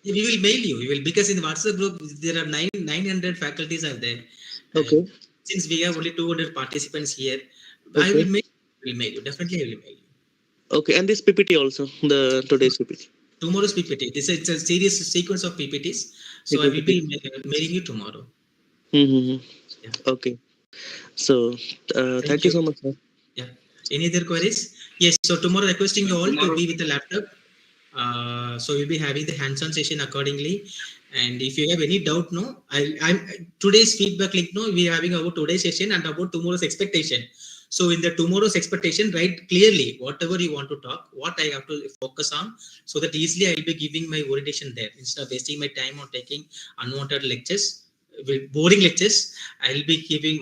We will mail you. We will because in the WhatsApp group there are 900 faculties are there. Okay. And since we have only 200 participants here, Okay. I will mail you. Definitely, I will mail you. Okay, and this PPT also, the today's PPT. Tomorrow's PPT. It's a serious sequence of PPTs. So I will be mailing you tomorrow. Mm-hmm. Yeah. Okay. So thank you so much, sir. Yeah. Any other queries? Yes. So tomorrow requesting you all to be with the laptop. So we'll be having the hands-on session accordingly. And if you have any doubt, no, I'm today's feedback link. No, we are having about today's session and about tomorrow's expectation. So in the tomorrow's expectation, write clearly whatever you want to talk, what I have to focus on, so that easily I'll be giving my orientation there instead of wasting my time on taking unwanted lectures, boring lectures. I'll be keeping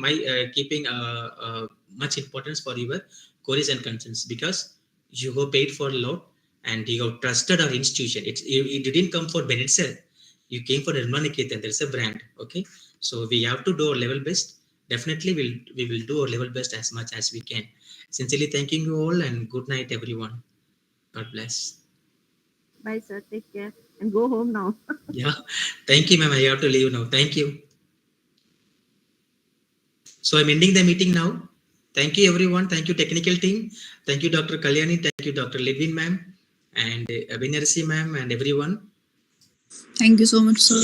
much importance for your queries and concerns because you have paid for a lot and you have trusted our institution. You didn't come for Ben itself. You came for Nirmala Niketan. There's a brand. Okay, so we have to do our level best. Definitely, we will do our level best as much as we can. Sincerely thanking you all and good night, everyone. God bless. Bye, sir. Take care and go home now. Yeah, thank you, ma'am. I have to leave now. Thank you. So I'm ending the meeting now. Thank you, everyone. Thank you, technical team. Thank you, Dr. Kalyani. Thank you, Dr. Levin, ma'am, and Abhinarsi, ma'am, and everyone. Thank you so much, sir.